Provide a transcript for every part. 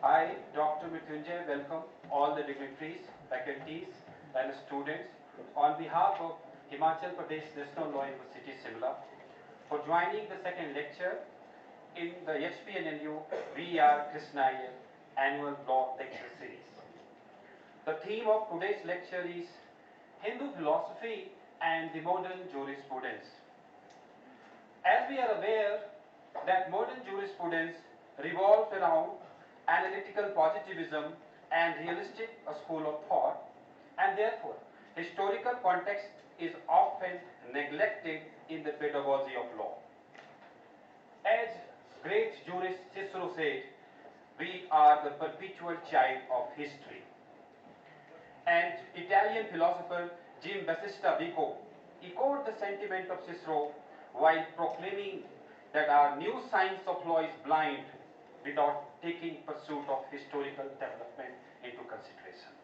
I, Dr. Mithunjay, welcome all the dignitaries, faculties, and students on behalf of Himachal Pradesh National Law University, Shimla, for joining the second lecture in the HPNLU VR Krishna Iyer Annual Law Lecture Series. The theme of today's lecture is Hindu philosophy and the modern jurisprudence. As we are aware that modern jurisprudence revolves around analytical positivism and realistic school of thought, and therefore historical context is often neglected in the pedagogy of law. As great jurist Cicero said, we are the perpetual child of history. And Italian philosopher Jim Battista Vico echoed the sentiment of Cicero while proclaiming that our new science of law is blind without taking pursuit of historical development into consideration.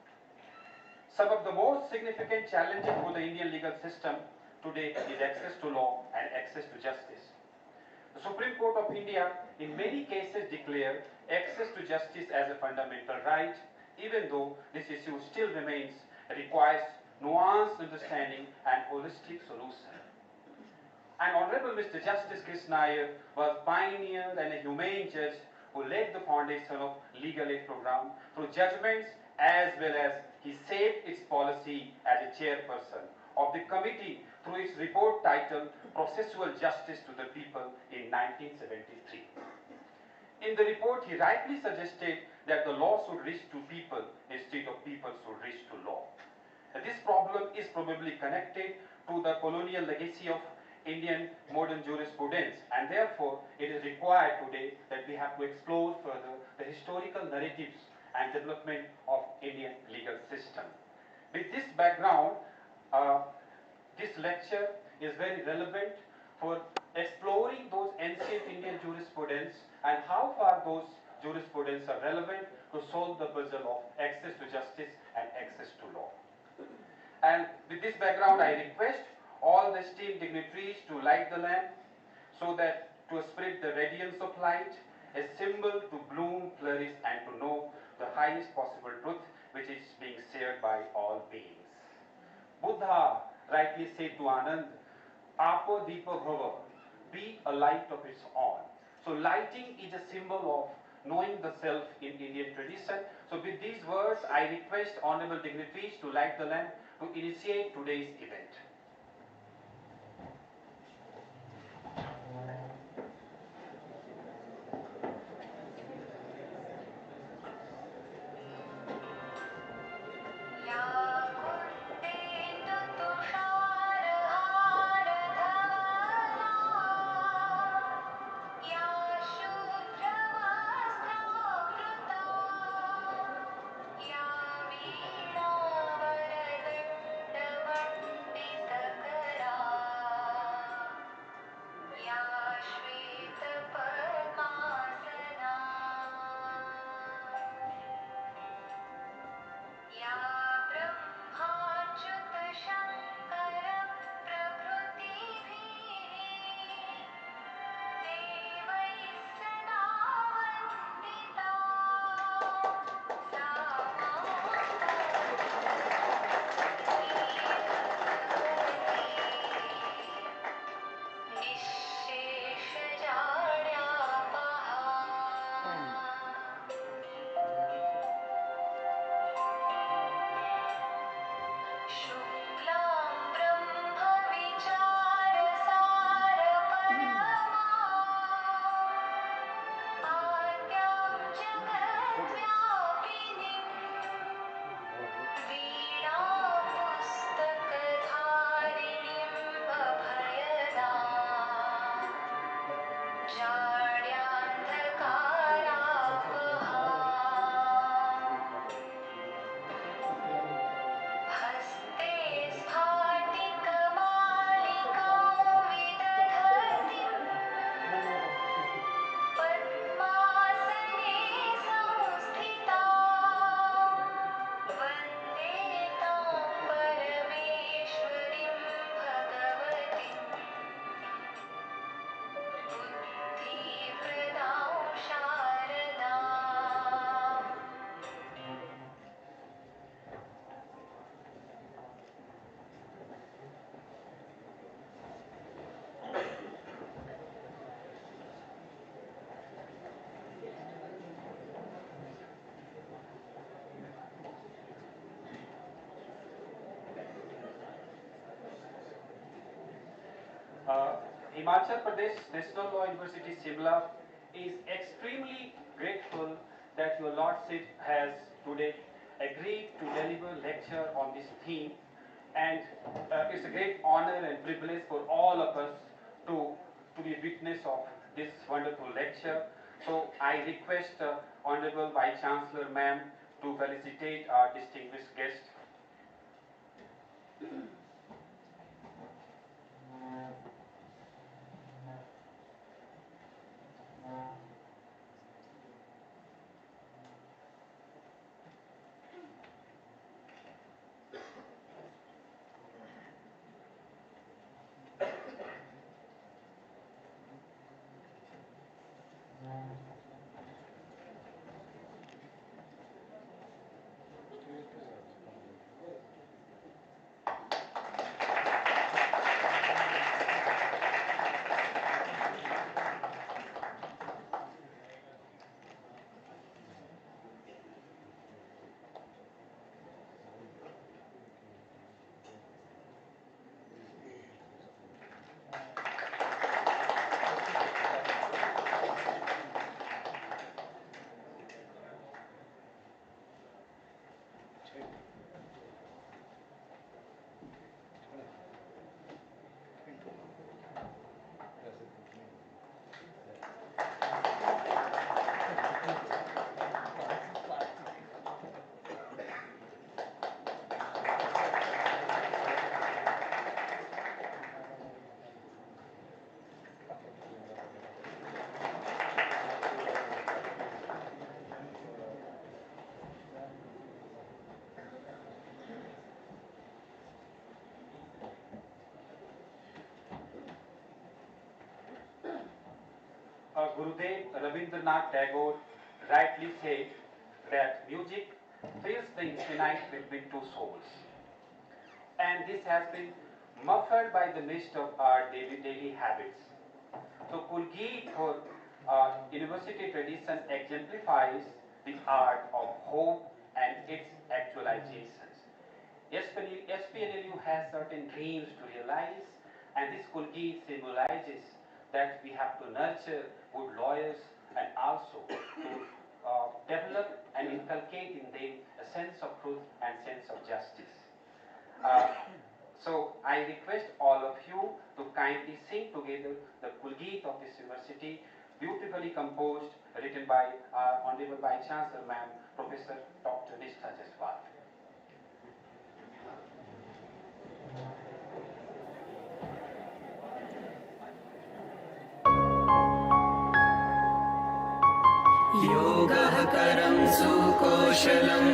Some of the most significant challenges for the Indian legal system today is access to law and access to justice. The Supreme Court of India in many cases declared access to justice as a fundamental right, even though this issue still requires nuanced understanding and holistic solution. And Honorable Mr. Justice Krishna Iyer was pioneer and a humane judge who laid the foundation of legal aid program through judgments, as well as he shaped its policy as a chairperson of the committee through its report titled Processual Justice to the People in 1973. In the report, he rightly suggested that the law should reach to people instead of people should reach to law. This problem is probably connected to the colonial legacy of Indian modern jurisprudence, and therefore it is required today that we have to explore further the historical narratives and development of Indian legal system. With this background, this lecture is very relevant for exploring those ancient Indian jurisprudence and how far those jurisprudence are relevant to solve the puzzle of access to justice and access to law. And with this background, I request all the esteemed dignitaries to light the lamp so that to spread the radiance of light, a symbol to bloom, flourish, and to know the highest possible truth which is being shared by all beings. Buddha rightly said to Anand, Apo Deepa Bhava, be a light of its own. So lighting is a symbol of knowing the self in Indian tradition. So with these words, I request honorable dignitaries to light the lamp to initiate today's event. Himachal Pradesh National Law University Shimla is extremely grateful that your Lordship has today agreed to deliver lecture on this theme, and it's a great honor and privilege for all of us to be witness of this wonderful lecture. So I request Honorable Vice Chancellor Ma'am to felicitate our distinguished guest. Gurudev Rabindranath Tagore rightly said that music fills the infinite between two souls. And this has been muffled by the mist of our daily habits. So Kulgeet for university tradition exemplifies the art of hope and its actualizations. HPNLU has certain dreams to realize, and this Kulgeet symbolizes that we have to nurture good lawyers and also to develop and inculcate in them a sense of truth and sense of justice. So I request all of you to kindly sing together the Kulgeet of this university, beautifully composed, written by our Honorable Vice Chancellor Ma'am, Professor Dr. Nishtha Jaswal. योगः करं सुकौशलम्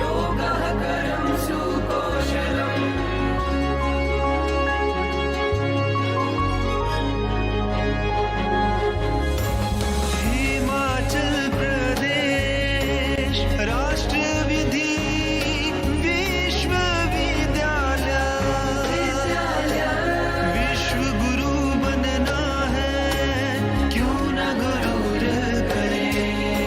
योगः करं सुकौशलम् हिमाचल प्रदेश राष्ट्र विधि विश्वविद्यालय विश्व गुरु बनना है क्यों न गुरूर करें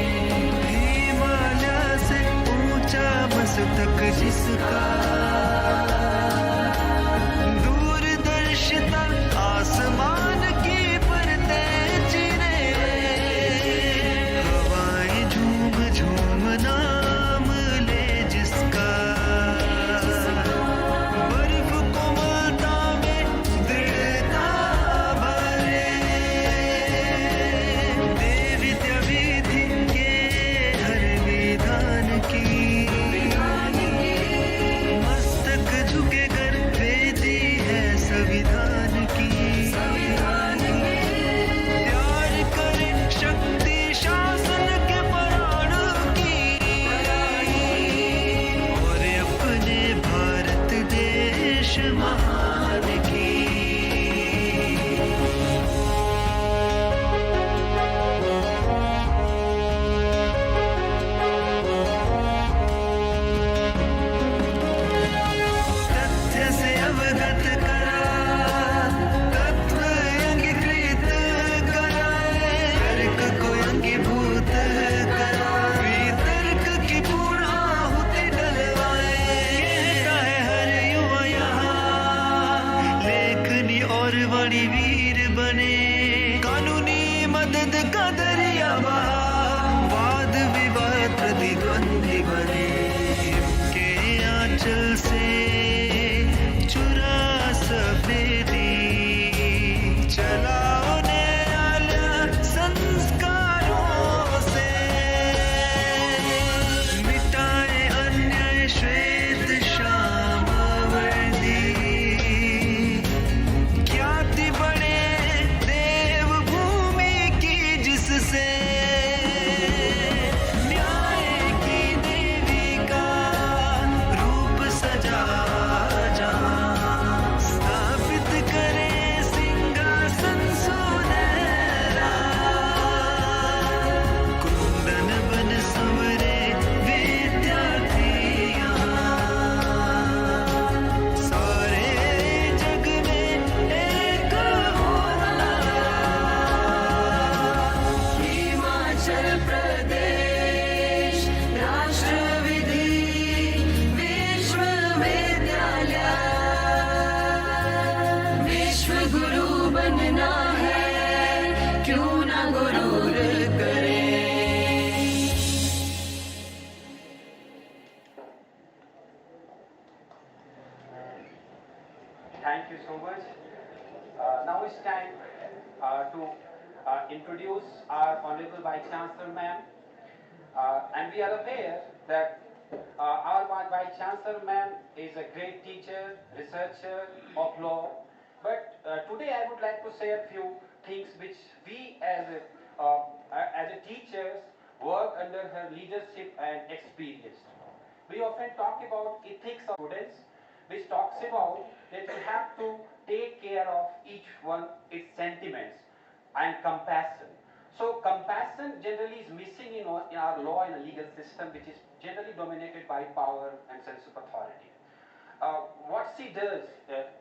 और बड़ी वीर बने, कानूनी मदद का दरिया बहा, वाद विवाद प्रतिद्वंदी बने, के आंचल से चुरा सफेदी, चलाओ न्यायालय संस्कारों से, मिटाए अन्याय श्वेत श्याम वर्दी, ख्याति बढ़े देवभूमि की जिससे, न्याय की देवी का रूप सजा जहां, स्थापित करे सिंहासन सुनहरा, कुंदन बन संवरे विद्यार्थी यहाँ, सारे जग में एक होना, हिमाचल प्रदेश राष्ट्र विधि विश्वविद्यालय, विश्व गुरु बनना है क्यों ना गुरूर करें। Thank you so much. Now it's time to introduce our Honorable Vice Chancellor Ma'am. And we are aware that our Vice Chancellor Ma'am is a great teacher, researcher of law. But today I would like to say a few things which we as a teachers work under her leadership and experience. We often talk about ethics of students, which talks about that you have to take care of each one its sentiments and compassion. So compassion generally is missing in our law and legal system, which is generally dominated by power and sense of authority. What she does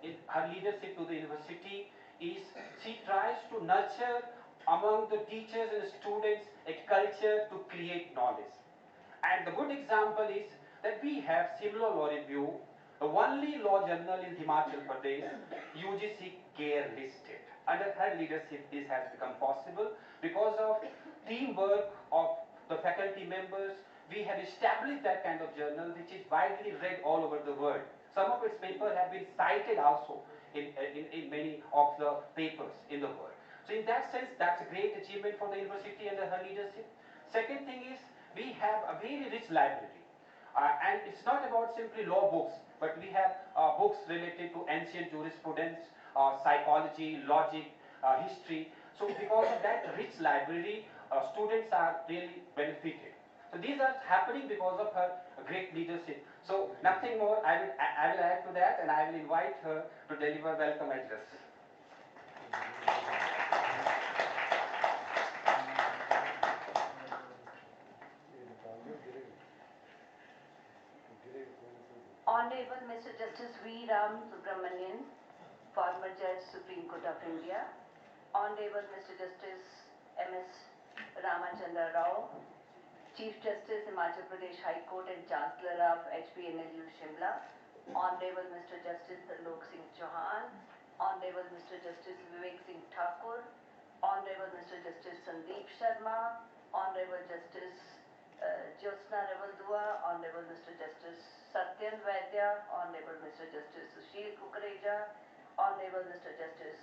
in her leadership to the university is she tries to nurture among the teachers and students a culture to create knowledge. And the good example is that we have Shimla Law Review, the only law journal in Himachal Pradesh, UGC care listed. Under her leadership, this has become possible because of teamwork of the faculty members. We have established that kind of journal which is widely read all over the world. Some of its papers have been cited also in many of the papers in the world. So in that sense, that's a great achievement for the university under her leadership. Second thing is, we have a very rich library. And it's not about simply law books, but we have books related to ancient jurisprudence, psychology, logic, history. So because of that rich library, students are really benefited. So these are happening because of her great leadership. So nothing more, I will add to that, and I will invite her to deliver welcome address. Honorable Mr. Justice V. Ram Subramanian, former Judge, Supreme Court of India. Honorable Mr. Justice M.S. Ramachandra Rao, Chief Justice, Himachal Pradesh High Court and Chancellor of HPNLU Shimla. Honorable Mr. Justice Alok Singh Chauhan. Honorable Mr. Justice Vivek Singh Thakur. Honorable Mr. Justice Sandeep Sharma. Honorable Justice Jyotsna Ravaldua, Honorable Mr. Justice Satyan Vaidya, Honorable Mr. Justice Sushil Kukreja, Honorable Mr. Justice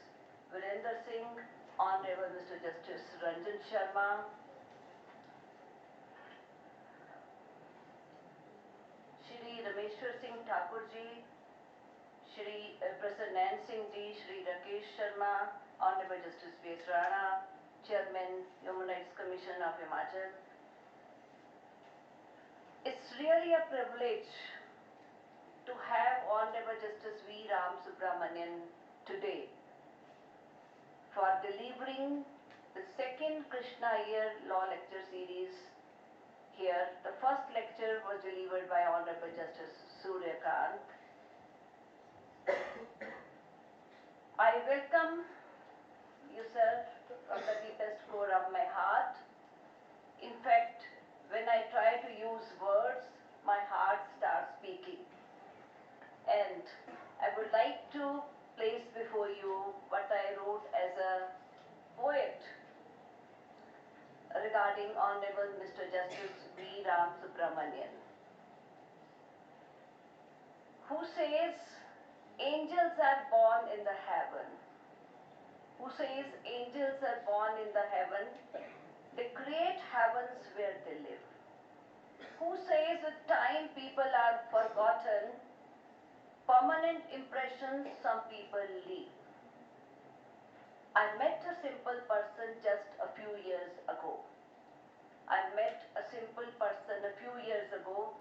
Virender Singh, Honorable Mr. Justice Ranjan Sharma, Shri Rameshwar Singh Thakur Ji, Shri Prasannan Singh Ji, Shri Rakesh Sharma, Honorable Justice V.S. Rana, Chairman, Human Rights Commission of Himachal. It's really a privilege to have Honorable Justice V. Ram Subramanian today for delivering the second Krishna Iyer Law Lecture Series here. The first lecture was delivered by Honorable Justice Suryakant. I welcome you, sir, from the deepest core of my heart. In fact, when I try to use words, my heart starts speaking. And I would like to place before you what I wrote as a poet regarding Honorable Mr. Justice V. Ram Subramanian, who says angels are born in the heaven, who says angels are born in the heaven, they create heavens where they live, who says with time people are forgotten, permanent impressions some people leave. I met a simple person just a few years ago. I met a simple person a few years ago.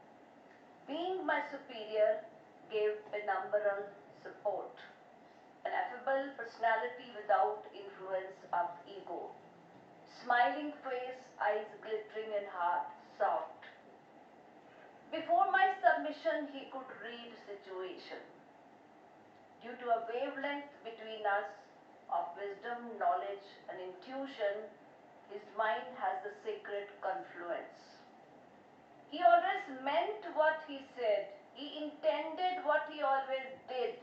Being my superior, gave penumbral support. An affable personality without influence of ego. Smiling face, eyes glittering and heart soft. Before my submission, he could read situation. Due to a wavelength between us of wisdom, knowledge and intuition, his mind has the sacred confluence. He always meant what he said. He intended what he always did.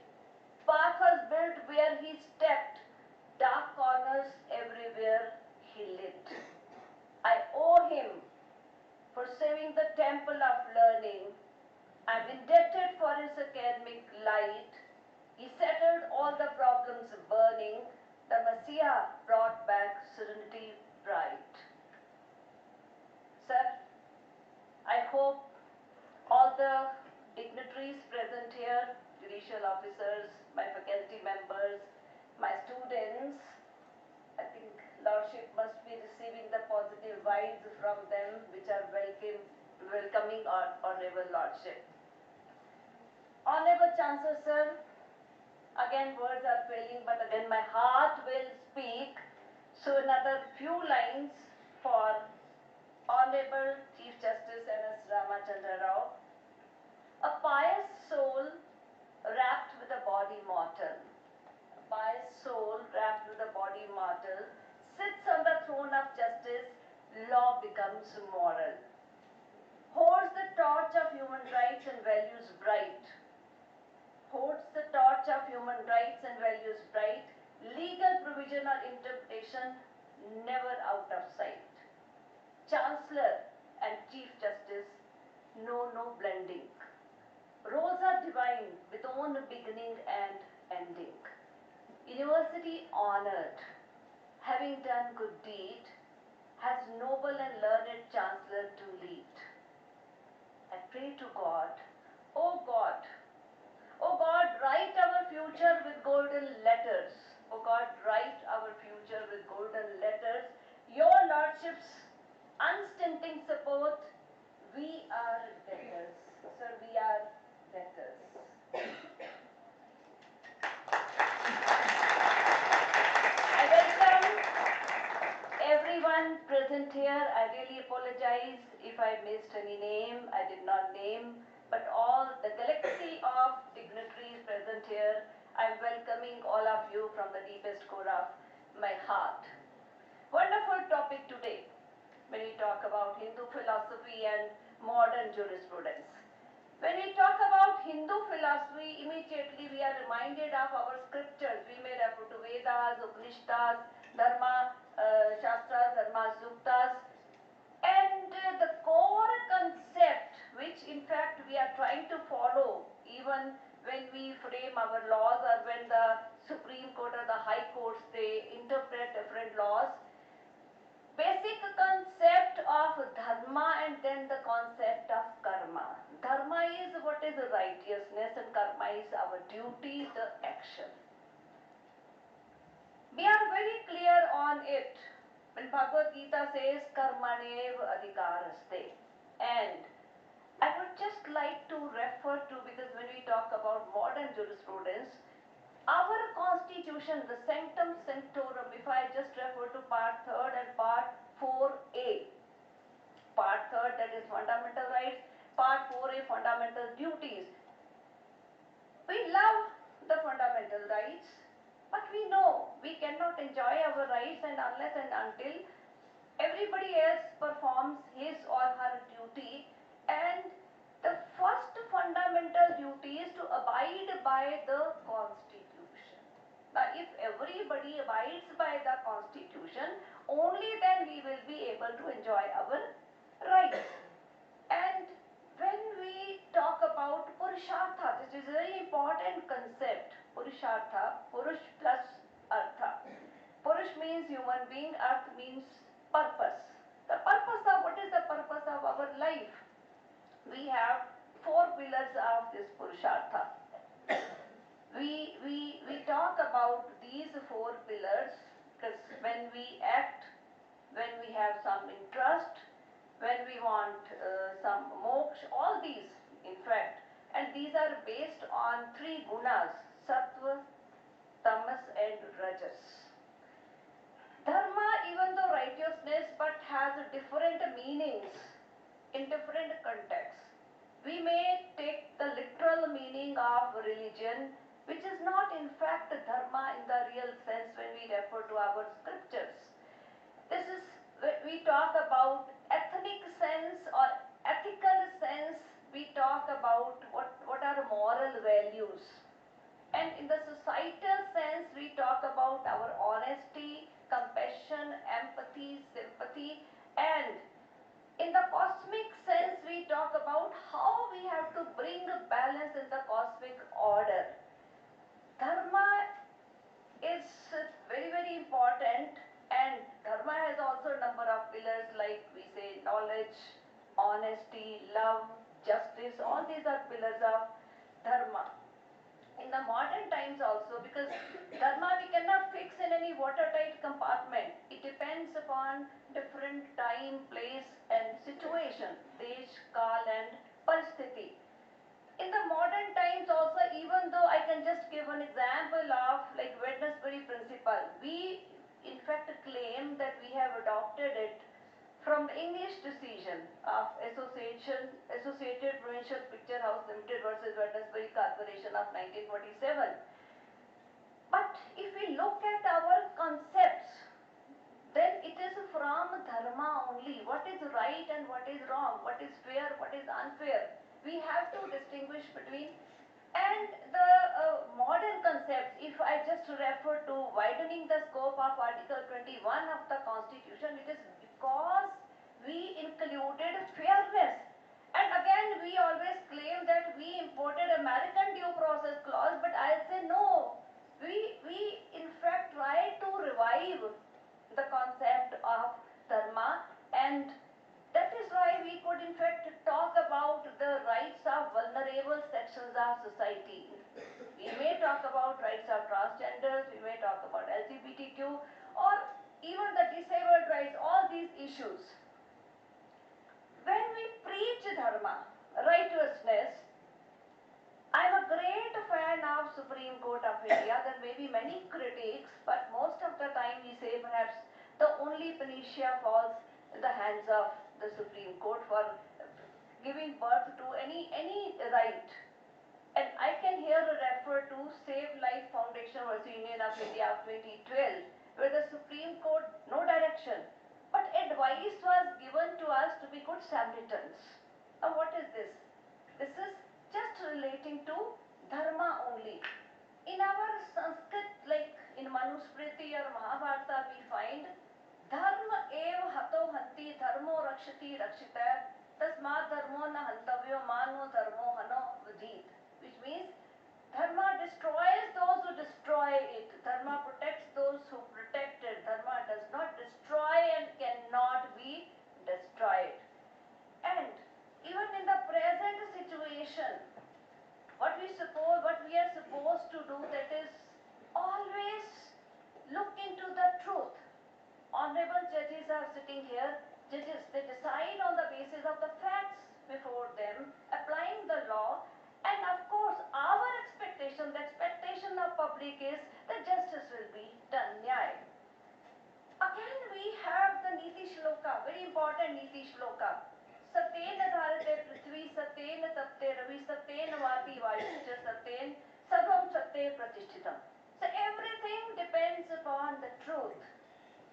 Path was built where he stepped. Dark corners everywhere he lit. I owe him for saving the temple of learning. I'm indebted for his academic light. He settled all the problems burning. The Messiah brought back serenity bright. Sir, I hope all the dignitaries present here, judicial officers, my faculty members, my students, I think Lordship must be receiving the positive vibes from them which are welcoming our Honorable Lordship. Honorable Chancellor Sir, again words are failing, but again my heart will speak. So another few lines for Honorable Chief Justice M.S. Ramachandra Rao. A pious soul wrapped with a body mortal. A pious soul wrapped with a body mortal sits on the throne of justice, law becomes moral. Holds the torch of human rights and values bright. Holds the torch of human rights and values bright. Legal provision or interpretation never out of sight. Chancellor and Chief Justice know no blending. Roles are divine with own beginning and ending. University honored, having done good deed, has noble and learned Chancellor to lead. I pray to God, oh God, oh God, write our future with golden letters. Oh God, write our future with golden letters. Your Lordship's unstinting support, we are debtors. Sir, we are debtors. I welcome everyone present here. I really apologize if I missed any name. I did not name, but all the galaxy of dignitaries present here, I'm welcoming all of you from the deepest core of my heart. Wonderful topic today when we talk about Hindu philosophy and modern jurisprudence. When we talk about Hindu philosophy, immediately we are reminded of our scriptures. We may refer to Vedas, Upanishads, Dharma Shastras, Dharma Suktas, and the core concept which in fact we are trying to follow even when we frame our laws or when the Supreme Court or the High Courts they interpret different laws. Basic concept of dharma and then the concept of karma. Dharma is what is righteousness and karma is our duty, the action. We are very clear on it when Bhagavad Gita says karmanev adhikaraste. And I would just like to refer to, because when we talk about modern jurisprudence, our constitution, the sanctum sanctorum, if I just refer to part 3rd and part 4a. Part 3rd, that is fundamental rights, part 4a, fundamental duties. We love the fundamental rights, but we know we cannot enjoy our rights and unless and until everybody else performs his or her duty. And the first fundamental duty is to abide by the Constitution. Now, if everybody abides by the constitution, only then we will be able to enjoy our rights. And when we talk about Purushartha, this is a very important concept. Purushartha, Purush plus Artha. Purush means human being, Arth means purpose. The purpose of, what is the purpose of our life? We have four pillars of this Purushartha. We talk about these four pillars because when we act, when we have some interest, when we want some moksha, all these in fact, and these are based on three gunas, sattva, tamas and rajas. Dharma, even though righteousness, but has different meanings in different contexts. We may take the literal meaning of religion, which is not in fact dharma in the real sense when we refer to our scriptures. This is, we talk about ethnic sense or ethical sense, we talk about what are moral values. And in the societal sense, we talk about our honesty, compassion, empathy, sympathy, and in the cosmic sense, we talk about how we have to bring a balance in the cosmic order. Dharma is very, very important, and dharma has also a number of pillars like we say knowledge, honesty, love, justice, all these are pillars of dharma. In the modern times also, because dharma we cannot fix in any watertight compartment. It depends upon different time, place and situation, desh, kal and paristhiti. In the modern times also, even though I can just give an example of like Wednesbury principle, we in fact claim that we have adopted it from the English decision of Associated Provincial Picture House Limited versus Wednesbury Corporation of 1947. But if we look at our concepts, then it is from dharma only. What is right and what is wrong, what is fair, what is unfair. We have to distinguish between, and the modern concepts, if I just refer to widening the scope of Article 21 of the Constitution, it is because we included fairness. And again, we always claim that we imported American due process clause, but I'll say no. We in fact try to revive the concept of dharma, and that is why we could in fact talk about the rights of vulnerable sections of society. We may talk about rights of transgenders, we may talk about LGBTQ, or even the disabled rights, all these issues. When we preach dharma, righteousness, I'm a great fan of Supreme Court of India. There may be many critics, but most of the time we say perhaps the only panacea falls in the hands of the Supreme Court for giving birth to any right. And I can here refer to Save Life Foundation versus Union of India of 2012, where the Supreme Court, no direction, but advice was given to us to be good Samaritans. Now what is this? This is just relating to dharma only. In our Sanskrit, like in Manusmriti or Mahabharata, we find dharma eva hato hanti dharmo rakshati rakshita tasmat dharmo na hantavyo mano dharmo hano vidit, which means dharma destroys those who destroy it, dharma protects those who protect it, dharma does not destroy and cannot be destroyed. And even in the present situation, what we are supposed to do, that is always look into the truth. Honorable judges are sitting here. Judges, they decide on the basis of the facts before them, applying the law, and of course our expectation, the expectation of public is that justice will be done. Nyaya. Again we have the Niti Shloka, very important Niti Shloka. Satyena dharate prithvi, satyena tapte ravi, satyena vati vayuscha, satyena sarvam satye pratishtitam. So everything depends upon the truth.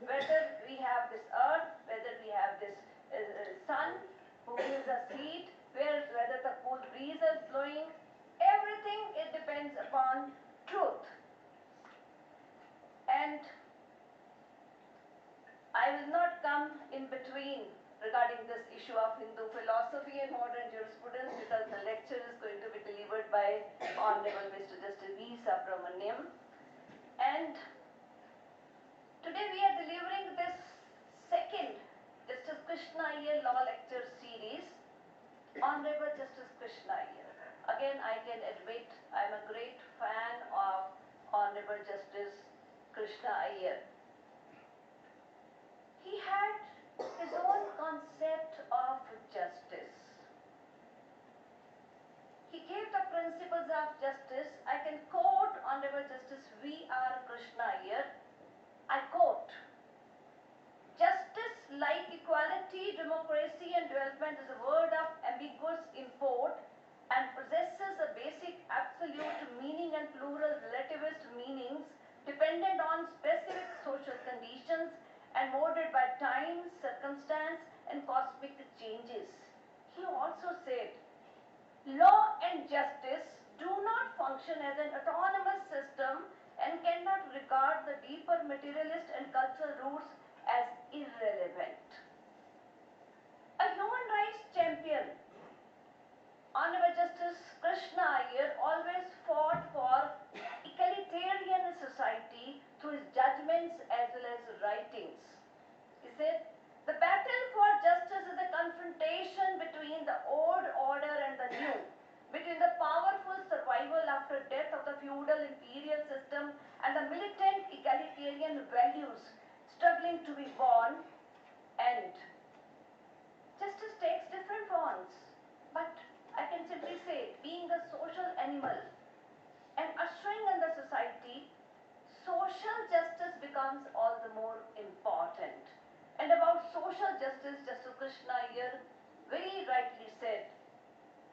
Whether we have this earth, whether we have this sun who gives us heat, whether the cool breeze is blowing, everything it depends upon truth. did not come in between regarding this issue of Hindu philosophy and modern jurisprudence because the lecture is going to be delivered by Honorable Mr. Justice V. Subramaniam. And today we are delivering this second Justice Krishna Iyer Law Lecture Series. Honorable Justice Krishna Iyer. Again, I can admit I am a great fan of Honorable Justice Krishna Iyer. He had his own concept of justice. He gave the principles of justice. I can quote Honorable Justice V.R. Krishna Iyer. I quote, "Justice, like equality, democracy and development, is a word of ambiguous import and possesses a basic absolute meaning and plural relativist meanings dependent on specific social conditions and molded by time, circumstance and cosmic changes." He also said, "Law and justice do not function as an autonomous system and cannot regard the deeper materialist and cultural roots as irrelevant." A human rights champion, Honorable Justice Krishna Iyer always fought for egalitarian society through his judgments as well as writings. He said, "The battle for justice is a confrontation between the old order and the new, between the powerful survival after death of the feudal imperial system and the militant egalitarian values struggling to be born, and justice takes different forms, but I can simply say, being a social animal and ushering in the society, social justice becomes all the more important." And about social justice, Justice Krishna Iyer very rightly said,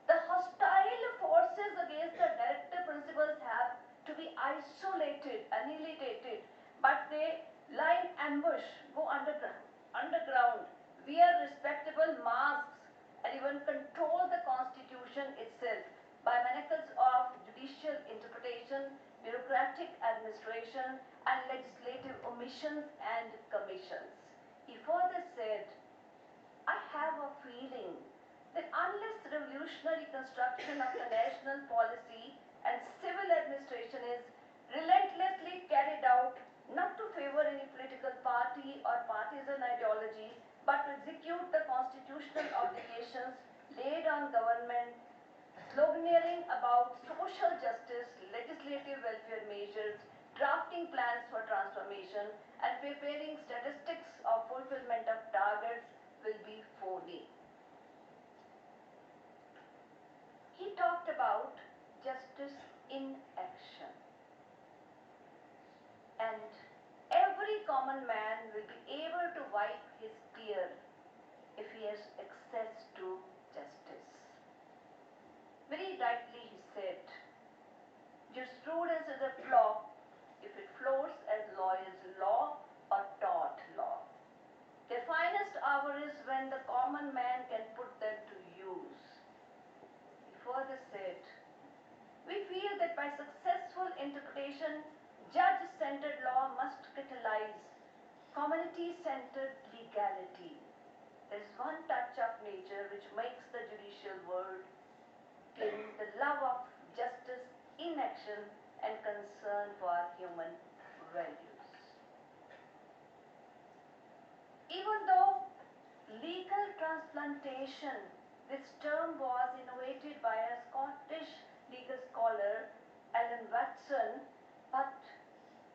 "The hostile forces against the directive principles have to be isolated, annihilated, but they lie in ambush, go underground, wear respectable masks, and even control the Constitution itself by manacles of judicial interpretation, bureaucratic administration, and legislative omissions and commissions." He further said, "I have a feeling that unless revolutionary construction of the national policy and civil administration is relentlessly carried out, not to favor any political party or partisan ideology, but to execute the constitutional obligations laid on government, sloganeering about social justice, legislative welfare measures, drafting plans for transformation, and preparing statistics of fulfillment of targets will be phony." He talked about justice in action. And every common man will be able to wipe his tear if he has access to justice. Very rightly he said, "Jurisprudence is a flock if it floats as law is law or taught law. Their finest hour is when the common man can put them to use." He further said, "We feel that by successful interpretation, judge-centered law must catalyze community-centered legality. There is one touch of nature which makes the judicial world in the love of justice in action and concern for human values." Even though legal transplantation, this term was innovated by a Scottish legal scholar, Alan Watson, but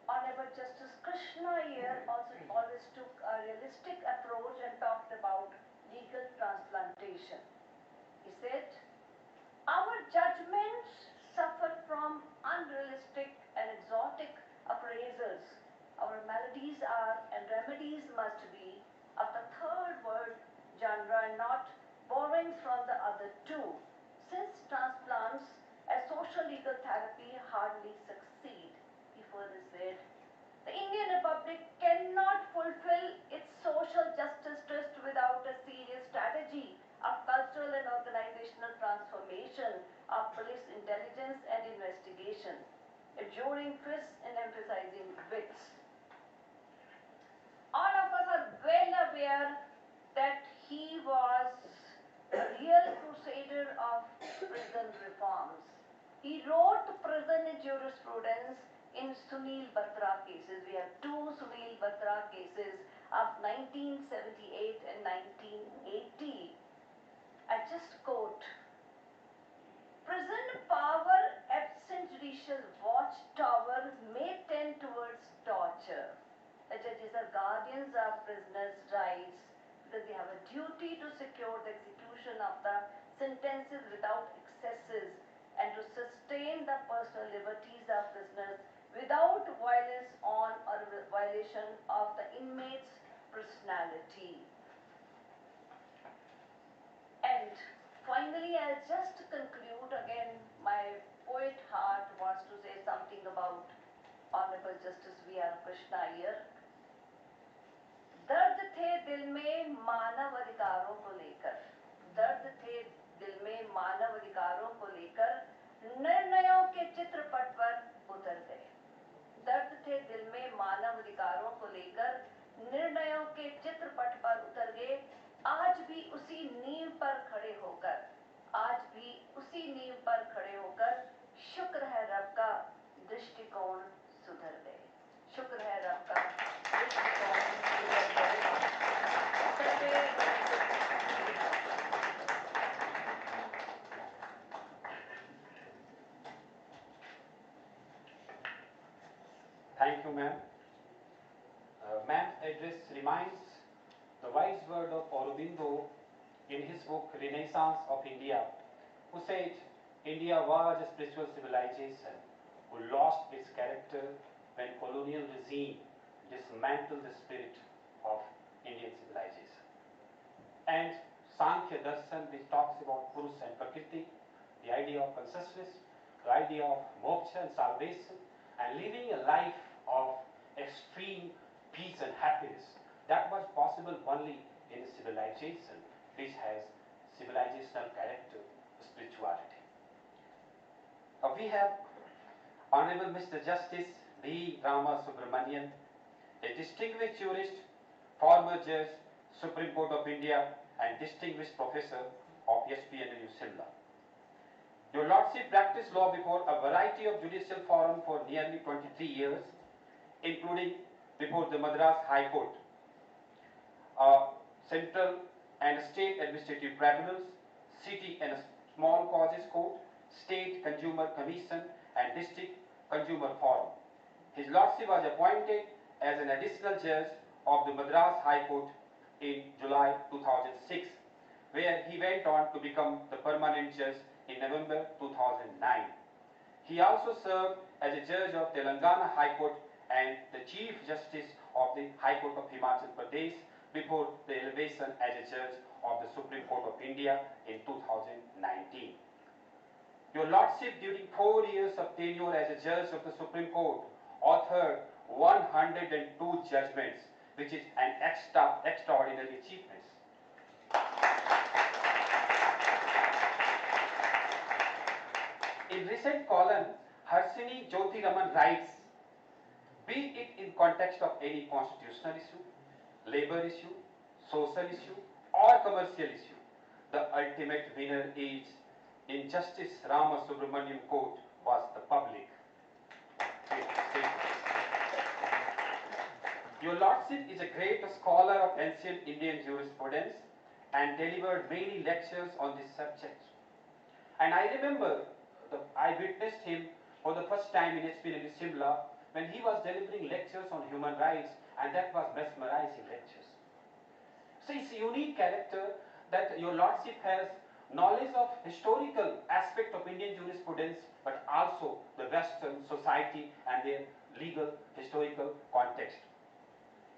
Honorable Justice Krishna Iyer also always took a realistic approach and talked about legal transplantation. He said, "Our judgments suffer from unrealistic and exotic appraisals. Our maladies are and remedies must be of the third world genre and not borrowings from the other two, since transplants as social legal therapy hardly succeed." He further said, "The Indian Republic cannot fulfill its social justice trust without a serious strategy of cultural and organizational transformation of police intelligence and investigation, abjuring fists and emphasizing wits. All of us are well He wrote Prison Jurisprudence in Sunil Batra cases. We have two Sunil Batra cases of 1978 and 1980. I just quote, prison power absent judicial watchtower may tend towards torture. The judges are guardians of prisoners' rights because they have a duty to secure the execution of the sentences without excesses and to sustain the personal liberties of prisoners without violence on or violation of the inmate's personality. And finally, I'll just conclude again. My poet heart wants to say something about Honorable Justice V.R. Krishna Iyer. दर्द थे दिल में मानव अधिकारों को लेकर, दर्द थे दिल में मानव अधिकारों को लेकर, निर्णयों के चित्रपट पर उतर गए। दर्द थे दिल में मानव अधिकारों को लेकर, निर्णयों के चित्रपट पर उतर गए। आज भी उसी नींव पर खड़े होकर, आज भी उसी नींव पर खड़े होकर, शुक्र है रब का दृष्टिकोण सुधर गए। शुक्र है रब का दृष्टिकोण सुधर गए। Thank you, ma'am. Ma'am's address reminds the wise word of Aurobindo in his book Renaissance of India, who said India was a spiritual civilization who lost its character when colonial regime dismantled the spirit of Indian civilization. And Sankhya Darshan, which talks about Purusha and Prakriti, the idea of consciousness, the idea of moksha and salvation, and living a life of extreme peace and happiness, that was possible only in a civilization which has civilizational character, spirituality. We have Honorable Mr. Justice B. Rama Subramanian, a distinguished jurist, former judge, Supreme Court of India, and distinguished professor of HPNLU Shimla. Your Lordship practiced law before a variety of judicial forums for nearly 23 years, including before the Madras High Court, Central and State Administrative Tribunals, City and Small Causes Court, State Consumer Commission, and District Consumer Forum. His Lordship was appointed as an additional judge of the Madras High Court in July 2006, where he went on to become the permanent judge in November 2009. He also served as a judge of Telangana High Court and the Chief Justice of the High Court of Himachal Pradesh before the elevation as a judge of the Supreme Court of India in 2019. Your Lordship, during 4 years of tenure as a judge of the Supreme Court, authored 102 judgments, which is an extraordinary achievement. In recent column, Harshini Jyoti Raman writes, be it in context of any constitutional issue, labor issue, social issue, or commercial issue, the ultimate winner is in Justice Rama Subramanian Court was the public. Your Lordship is a great scholar of ancient Indian jurisprudence and delivered many lectures on this subject. And I remember I witnessed him for the first time in HPNLU Shimla when he was delivering lectures on human rights, and that was mesmerizing lectures. So it's a unique character that your Lordship has knowledge of historical aspect of Indian jurisprudence, but also the Western society and their legal historical context.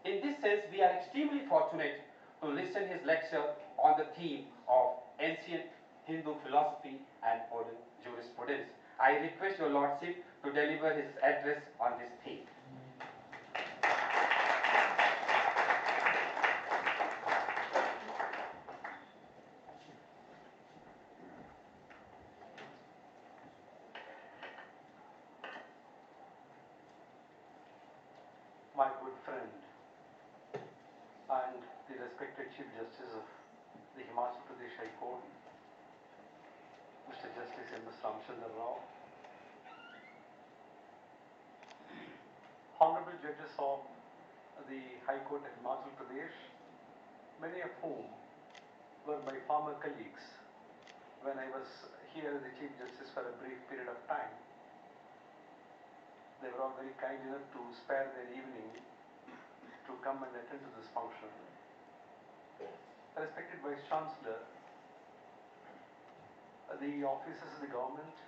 In this sense, we are extremely fortunate to listen his lecture on the theme of ancient Hindu philosophy and modern jurisprudence. I request your Lordship to deliver his address on this theme. My good friend and the respected Chief Justice of the Himachal Pradesh High Court, Mr. Justice M.S. Ramchandra Rao, judges of the High Court of Himachal Pradesh, many of whom were my former colleagues when I was here as the Chief Justice for a brief period of time. They were all very kind enough to spare their evening to come and attend to this function. Respected Vice Chancellor, the officers of the government,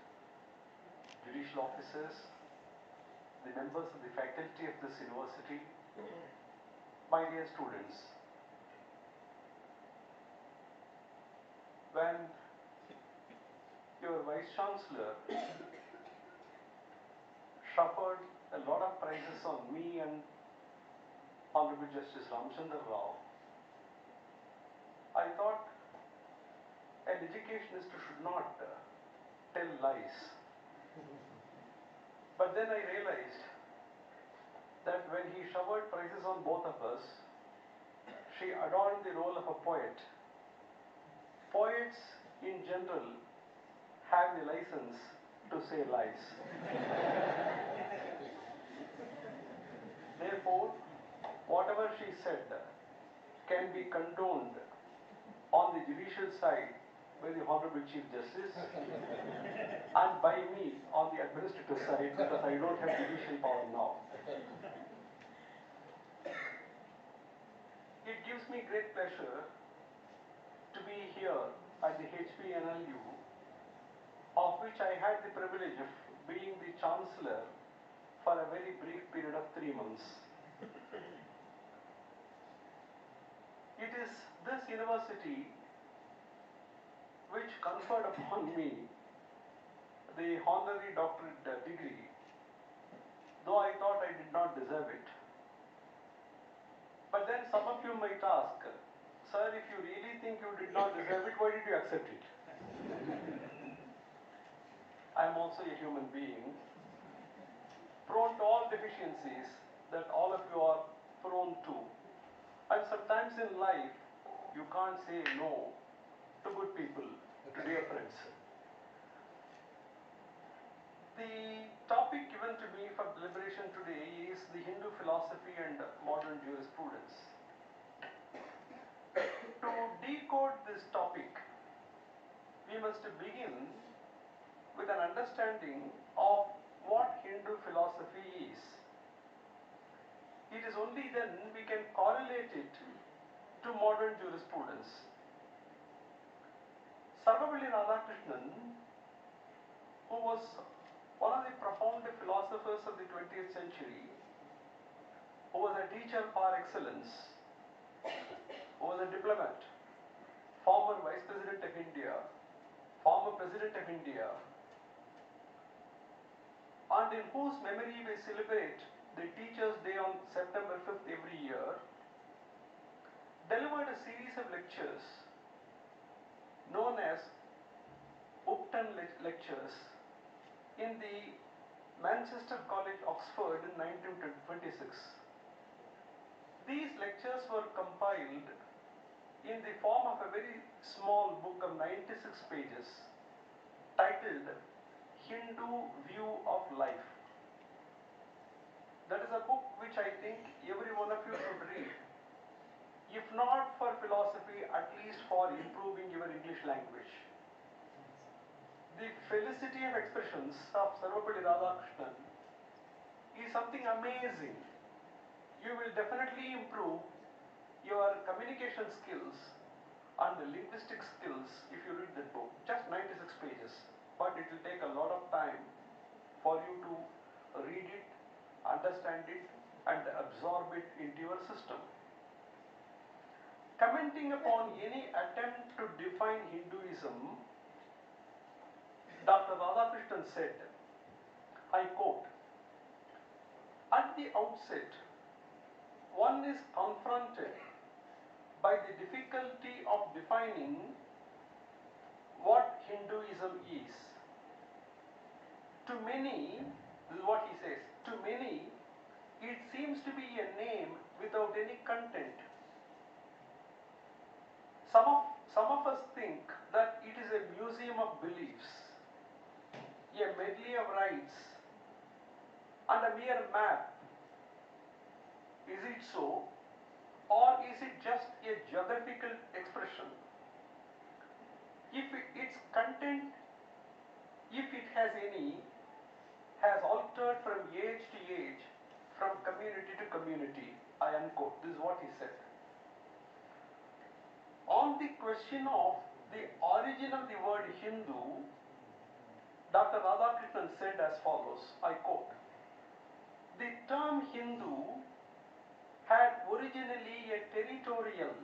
judicial officers, the members of the faculty of this university, my dear students, when your Vice Chancellor shuffled a lot of prizes on me and Honorable Justice Ramchandra Rao, I thought an educationist should not tell lies. But then I realized that when he showered prizes on both of us, she adorned the role of a poet. Poets in general have the license to say lies. Therefore, whatever she said can be condoned on the judicial side by the Honorable Chief Justice and by me on the administrative side because I don't have judicial power now. It gives me great pleasure to be here at the HPNLU, of which I had the privilege of being the Chancellor for a very brief period of 3 months. It is this university which conferred upon me the honorary doctorate degree, though I thought I did not deserve it. But then some of you might ask, sir, if you really think you did not deserve it, why did you accept it? I am also a human being, prone to all deficiencies that all of you are prone to. And sometimes in life, you can't say no to good people, to dear friends. The topic given to me for deliberation today is the Hindu philosophy and modern jurisprudence. To decode this topic, we must begin with an understanding of what Hindu philosophy is. It is only then we can correlate it to modern jurisprudence. Sarvapalli Radhakrishnan, who was one of the profound philosophers of the 20th century, who was a teacher par excellence, who was a diplomat, former Vice President of India, former President of India, and in whose memory we celebrate the Teachers' Day on September 5th every year, delivered a series of lectures known as Upton Lectures in the Manchester College, Oxford in 1926. These lectures were compiled in the form of a very small book of 96 pages titled Hindu View of Life. That is a book which I think every one of you should read, if not for philosophy, at least for improving your English language. The felicity of expressions of Sarvapalli Radhakrishnan is something amazing. You will definitely improve your communication skills and the linguistic skills if you read that book. Just 96 pages, but it will take a lot of time for you to read it, understand it, and absorb it into your system. Commenting upon any attempt to define Hinduism, Dr. Radhakrishnan said, I quote, "At the outset, one is confronted by the difficulty of defining what Hinduism is. To many," this is what he says, "to many, it seems to be a name without any content. Some of us think that it is a museum of beliefs, a medley of rites, and a mere map so, or is it just a geographical expression? If its content, if it has any, has altered from age to age, from community to community, I unquote. This is what he said. On the question of the origin of the word Hindu, Dr. Radhakrishnan said as follows, I quote, "The term Hindu had originally a territorial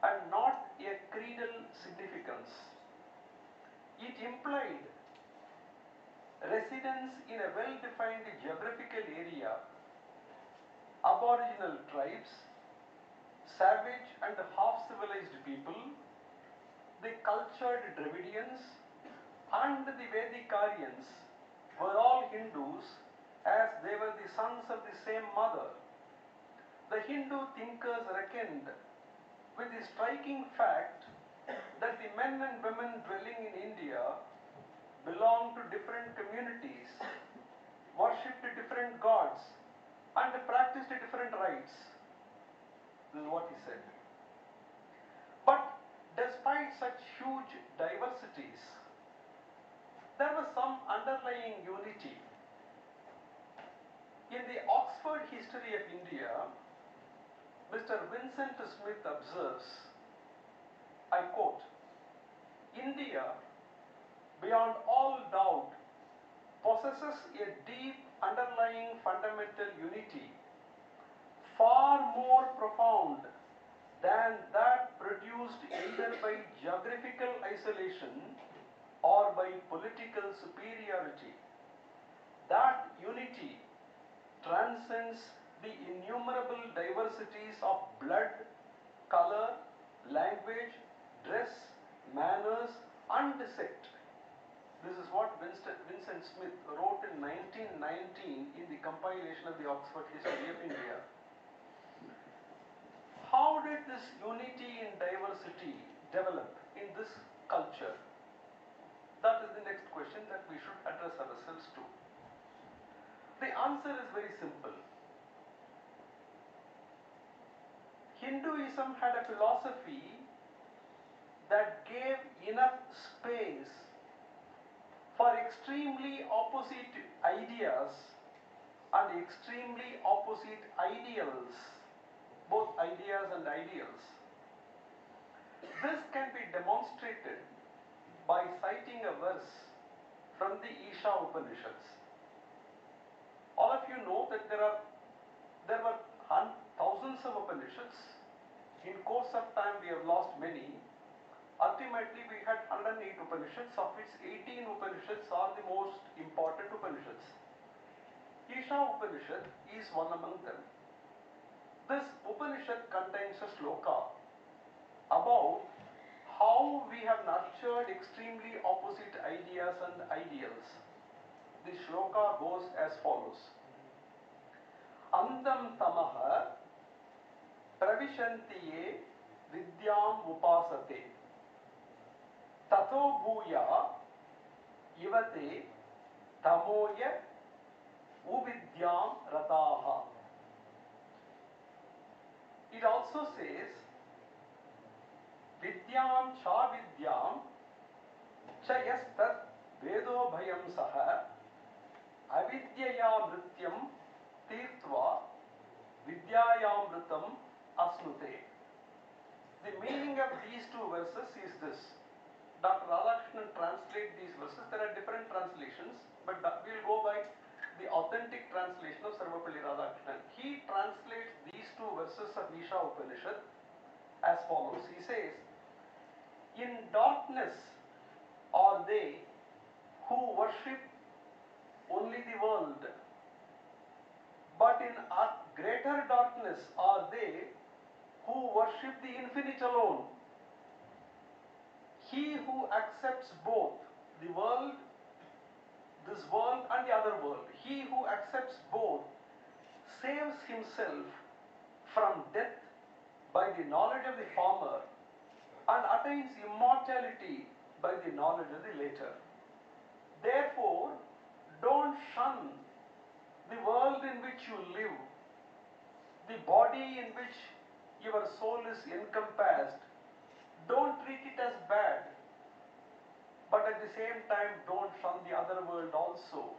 and not a creedal significance. It implied residence in a well-defined geographical area, aboriginal tribes, savage and half-civilized people, the cultured Dravidians, and the Vedic Aryans were all Hindus as they were the sons of the same mother. The Hindu thinkers reckoned with the striking fact that the men and women dwelling in India belonged to different communities, worshipped different gods, and practiced different rites." This is what he said. But despite such huge diversities, there was some underlying unity. In the Oxford History of India, Mr. Vincent Smith observes, I quote, "India, beyond all doubt, possesses a deep underlying fundamental unity, far more profound than that produced either by geographical isolation or by political superiority. That unity transcends the innumerable diversities of blood, color, language, dress, manners, and sect." This is what Vincent Smith wrote in 1919 in the compilation of the Oxford History of India. How did this unity in diversity develop in this culture? That is the next question that we should address ourselves to. The answer is very simple. Hinduism had a philosophy that gave enough space for extremely opposite ideas and extremely opposite ideals, both ideas and ideals. This can be demonstrated by citing a verse from the Isha Upanishads. All of you know that there were thousands of Upanishads. In course of time we have lost many. Ultimately we had 108 Upanishads, of which 18 Upanishads are the most important Upanishads. Isha Upanishad is one among them. This Upanishad contains a sloka about how we have nurtured extremely opposite ideas and ideals. The shloka goes as follows. Andam tamaha pravishantiye vidyam upasate tato bhuya ivate tamoya uvidyam rataha. It also says vidyam cha vidyam cha yastat vedo bhayam saha avidyaya mrityam tirtva vidyayamritam asnute. The meaning of these two verses is this. Dr. Radhakrishnan translates these verses. There are different translations, but we will go by the authentic translation of Sarvapalli Radhakrishnan. He translates these two verses of Isha Upanishad as follows. He says, "In darkness are they who worship only the world, but in greater darkness are they who worship the infinite alone. He who accepts both the world, this world and the other world, he who accepts both saves himself from death by the knowledge of the former and attains immortality by the knowledge of the later. Therefore, don't shun the world in which you live, the body in which your soul is encompassed, don't treat it as bad, but at the same time don't shun the other world also.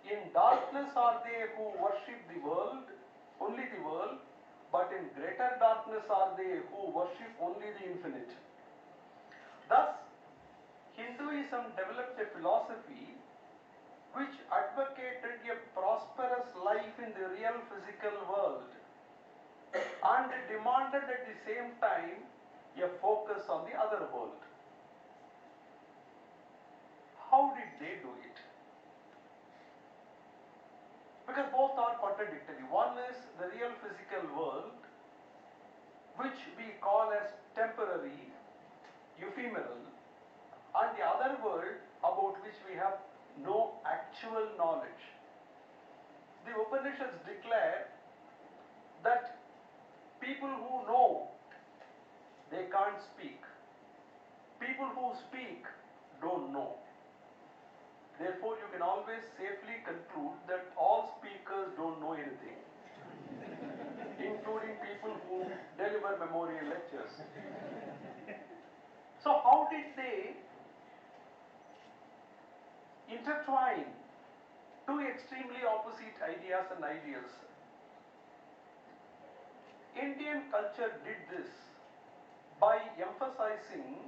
In darkness are they who worship the world, only the world, but in greater darkness are they who worship only the infinite. Thus, Hinduism developed a philosophy which advocated a prosperous life in the real physical world and demanded at the same time a focus on the other world. How did they do it? Because both are contradictory. One is the real physical world, which we call as temporary, ephemeral, and the other world about which we have no actual knowledge. The Upanishads declare that people who know, they can't speak. People who speak don't know. Therefore, you can always safely conclude that all speakers don't know anything, including people who deliver memorial lectures. So how did they intertwine two extremely opposite ideas and ideals? Indian culture did this by emphasizing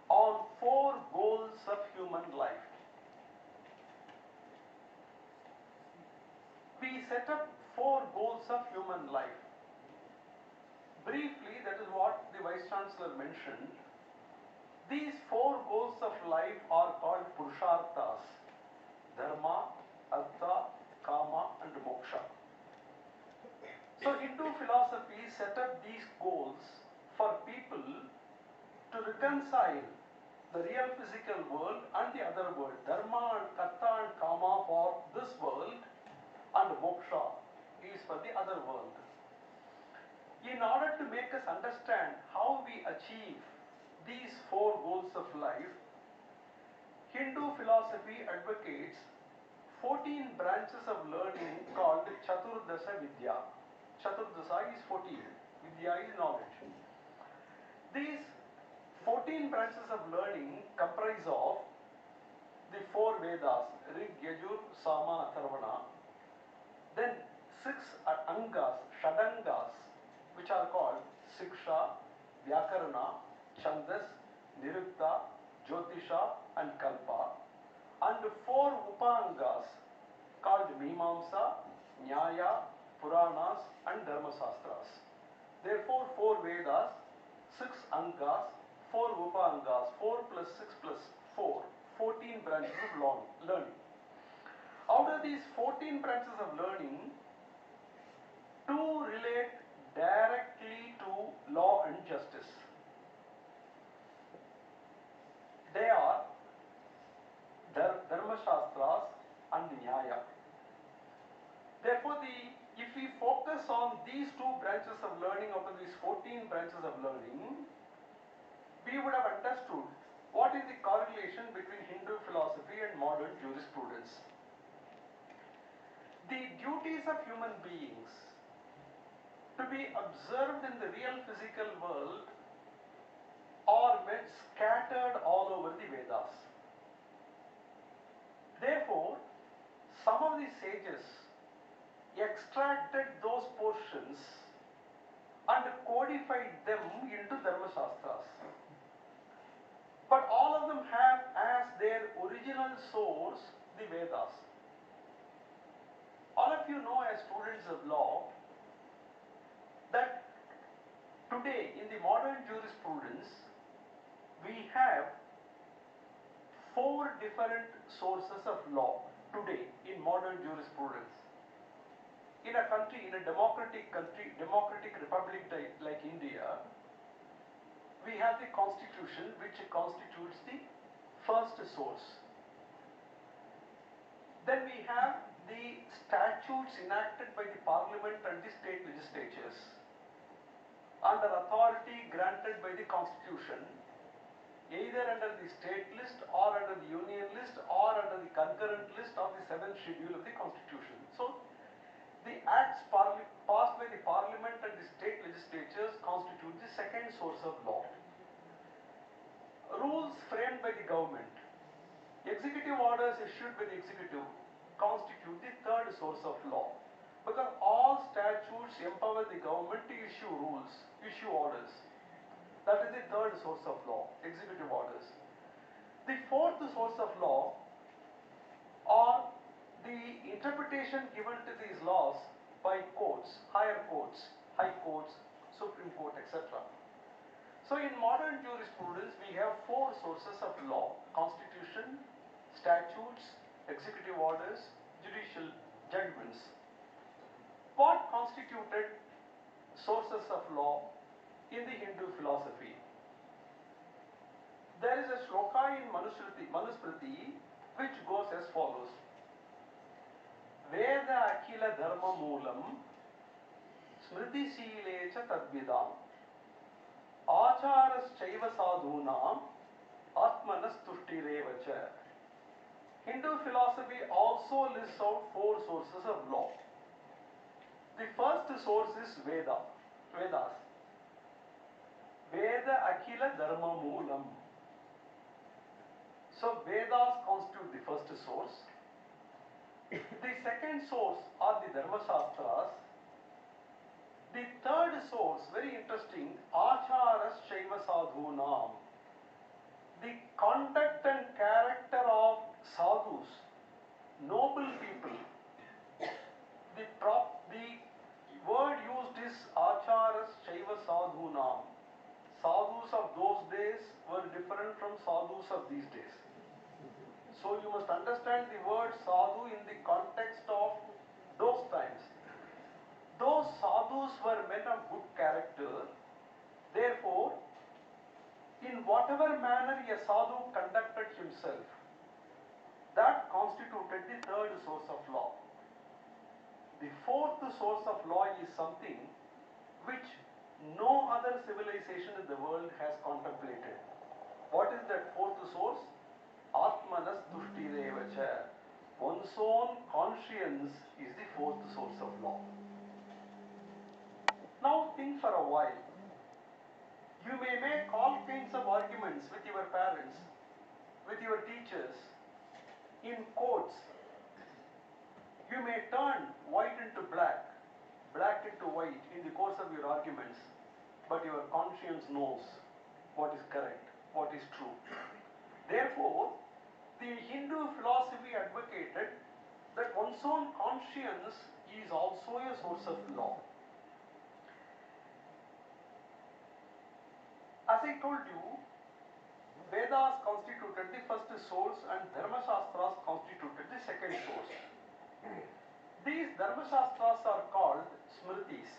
on four goals of human life. We set up four goals of human life. Briefly, that is what the Vice Chancellor mentioned. These four goals of life are called Purusharthas: Dharma, Artha, Kama and Moksha. So Hindu philosophy set up these goals for people to reconcile the real physical world and the other world. Dharma and Artha and Kama for this world, and Moksha is for the other world. In order to make us understand how we achieve these four goals of life, Hindu philosophy advocates 14 branches of learning called Chaturdasa Vidya. Chaturdasa is 14, Vidya is knowledge. These 14 branches of learning comprise of the four Vedas, Rig, Yajur, Sama, Atharvana, then 6 Angas, Shadangas, which are called Siksha, Vyakarana, Chandas, Nirukta, Jyotisha and Kalpa, and 4 Upangas called Mimamsa, Nyaya, Puranas and Dharmasastras. Therefore, 4 Vedas, 6 Angas, 4 Upangas, 4 plus 6 plus 4, 14 branches of learning. Out of these 14 branches of learning, 2 relate directly to law and justice. They are Dharma Shastras and Nyaya. Therefore, if we focus on these 2 branches of learning out of these 14 branches of learning, we would have understood what is the correlation between Hindu philosophy and modern jurisprudence. The duties of human beings to be observed in the real physical world are scattered all over the Vedas. Therefore, some of the sages extracted those portions and codified them into Dharma Shastras. But all of them have as their original source the Vedas. All of you know as students of law that today in the modern jurisprudence we have 4 different sources of law today in modern jurisprudence. In a country, in a democratic country, democratic republic like India, we have the constitution which constitutes the first source. Then we have the statutes enacted by the parliament and the state legislatures under authority granted by the constitution, either under the state list or under the union list or under the concurrent list of the 7th schedule of the constitution. So The acts passed by the parliament and the state legislatures constitute the second source of law. Rules framed by the government, executive orders issued by the executive constitute the third source of law, because all statutes empower the government to issue rules, issue orders. That is the third source of law, executive orders. The fourth source of law are the interpretation given to these laws by courts, higher courts, high courts, Supreme Court, etc. So in modern jurisprudence, we have four sources of law: constitution, statutes, executive orders, judicial judgments. What constituted sources of law in the Hindu philosophy? There is a shloka in Manusmriti which goes as follows: Veda akila dharma moolam smriti sile cha tadvidam acharas chaiva sadhunam atmanas tushtireva cha. Hindu philosophy also lists out four sources of law. The first source is Vedas. Veda akila dharma moolam. So Vedas constitute the first source. The second source are the Dharma Shastras. The third source, very interesting, Acharas Shaiva Sadhunam. The conduct and character of sadhus, noble people. The word used is Acharas Shaiva Sadhunam. Sadhus of those days were different from sadhus of these days. So you must understand the word sadhu in the context of those times. Those sadhus were men of good character. Therefore, in whatever manner a sadhu conducted himself, that constituted the third source of law. The fourth source of law is something which no other civilization in the world has contemplated. What is that fourth source? Atmanas tushtireva cha. One's own conscience is the fourth source of law. Now think for a while. You may make all kinds of arguments with your parents, with your teachers, in courts. You may turn white into black, black into white in the course of your arguments, but your conscience knows what is correct, what is true. Therefore, the Hindu philosophy advocated that one's own conscience is also a source of law. As I told you, Vedas constituted the first source and Dharma Shastras constituted the second source. These Dharma Shastras are called Smritis.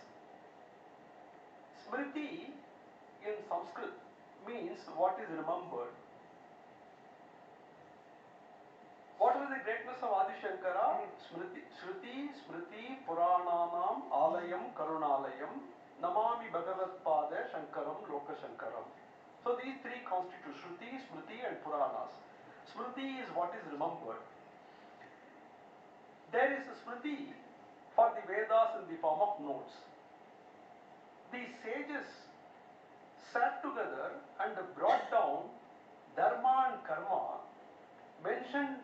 Smriti in Sanskrit means what is remembered. What was the greatness of Adi Shankara? Shruti, Smriti, Purananam, Alayam, Karunalayam, Namami Bhagavat Pada, Shankaram, Loka Shankaram. So these three constitute Shruti, Smriti and Puranas. Smriti is what is remembered. There is a Smriti for the Vedas in the form of notes. The sages sat together and brought down Dharma and Karma mentioned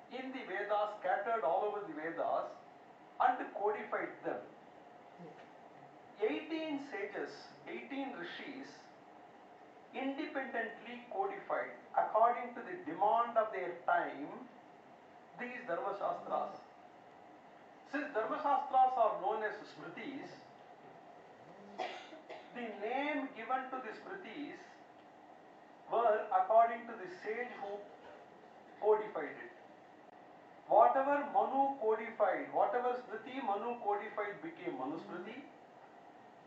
in the Vedas, scattered all over the Vedas, and codified them. 18 sages, 18 rishis, independently codified, according to the demand of their time, these Dharma Shastras. Since Dharma Shastras are known as Smritis, the name given to the Smritis were according to the sage who codified it. Whatever Manu codified, whatever Smriti Manu codified became Manusmriti.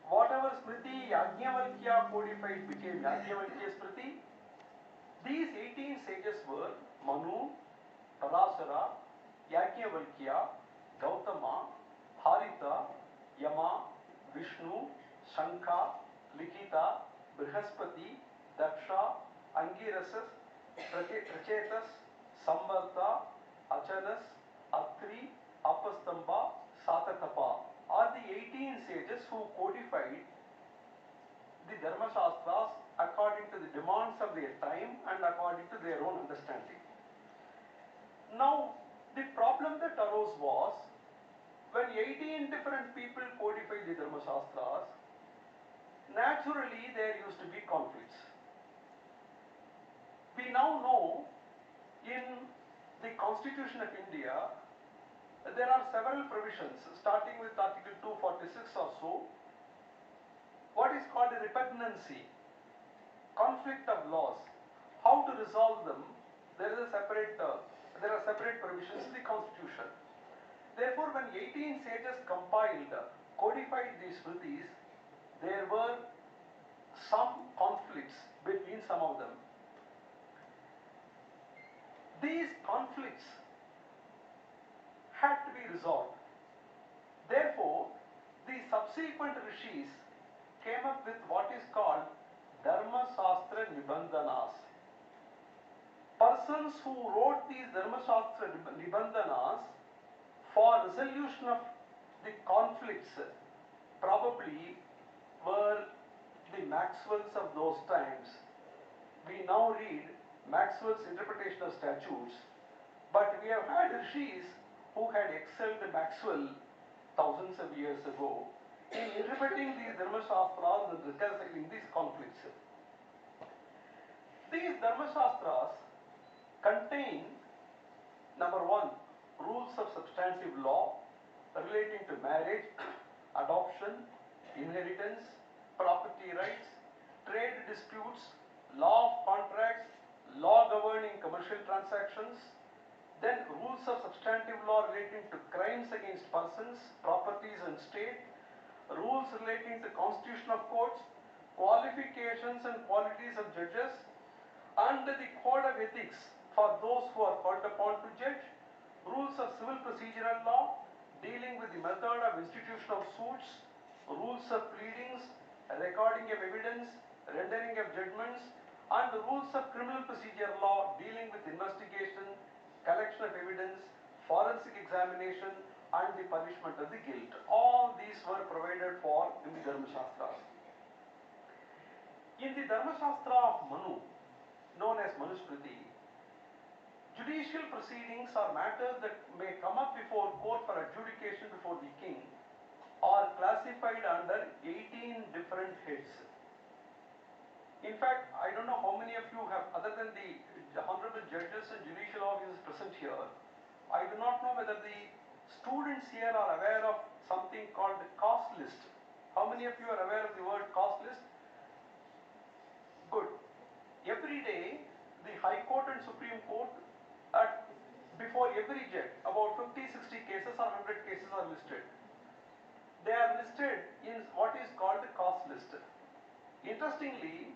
Whatever Smriti Yajnavalkya codified became Yajnavalkya Smriti. These 18 sages were Manu, Parasara, Yajnavalkya, Gautama, Harita, Yama, Vishnu, Shankha, Likita, Brihaspati, Daksha, Angirasas, Prachetas, Samvarta, Achanas, Atri, Apastamba, Satatapa are the 18 sages who codified the Dharma Shastras according to the demands of their time and according to their own understanding. Now, the problem that arose was when 18 different people codified the Dharma Shastras, naturally there used to be conflicts. We now know in the Constitution of India there are several provisions starting with Article 246 or so, what is called a repugnancy, conflict of laws, how to resolve them. There are separate provisions in the Constitution. Therefore, when 18 sages compiled, codified these Smritis, there were some conflicts between some of them. These conflicts had to be resolved. Therefore, the subsequent rishis came up with what is called Dharma Shastra Nibandhanas. Persons who wrote these Dharma Shastra Nibandhanas for resolution of the conflicts probably were the Maxwells of those times. We now read Maxwell's interpretation of statutes, but we have had rishis who had excelled Maxwell thousands of years ago in interpreting these Dharma Shastras and reconciling these conflicts. These Dharma Shastras contain, number one, rules of substantive law relating to marriage, adoption, inheritance, property rights, trade disputes, law of contracts, law governing commercial transactions, then rules of substantive law relating to crimes against persons, properties and state, rules relating to constitution of courts, qualifications and qualities of judges, and the code of ethics for those who are called upon to judge, rules of civil procedural law dealing with the method of institution of suits, rules of pleadings, recording of evidence, rendering of judgments, and the rules of criminal procedure law dealing with investigation, collection of evidence, forensic examination, and the punishment of the guilt. All these were provided for in the Dharma Shastras. In the Dharma Shastra of Manu, known as Manusmriti, judicial proceedings or matters that may come up before court for adjudication before the king are classified under 18 different heads. In fact, I don't know how many of you have, other than the honorable judges and judicial officers present here, I do not know whether the students here are aware of something called the cost list. How many of you are aware of the word cost list? Good. Every day, the High Court and Supreme Court, before every judge, about 50, 60 cases or 100 cases are listed. They are listed in what is called the cost list. Interestingly,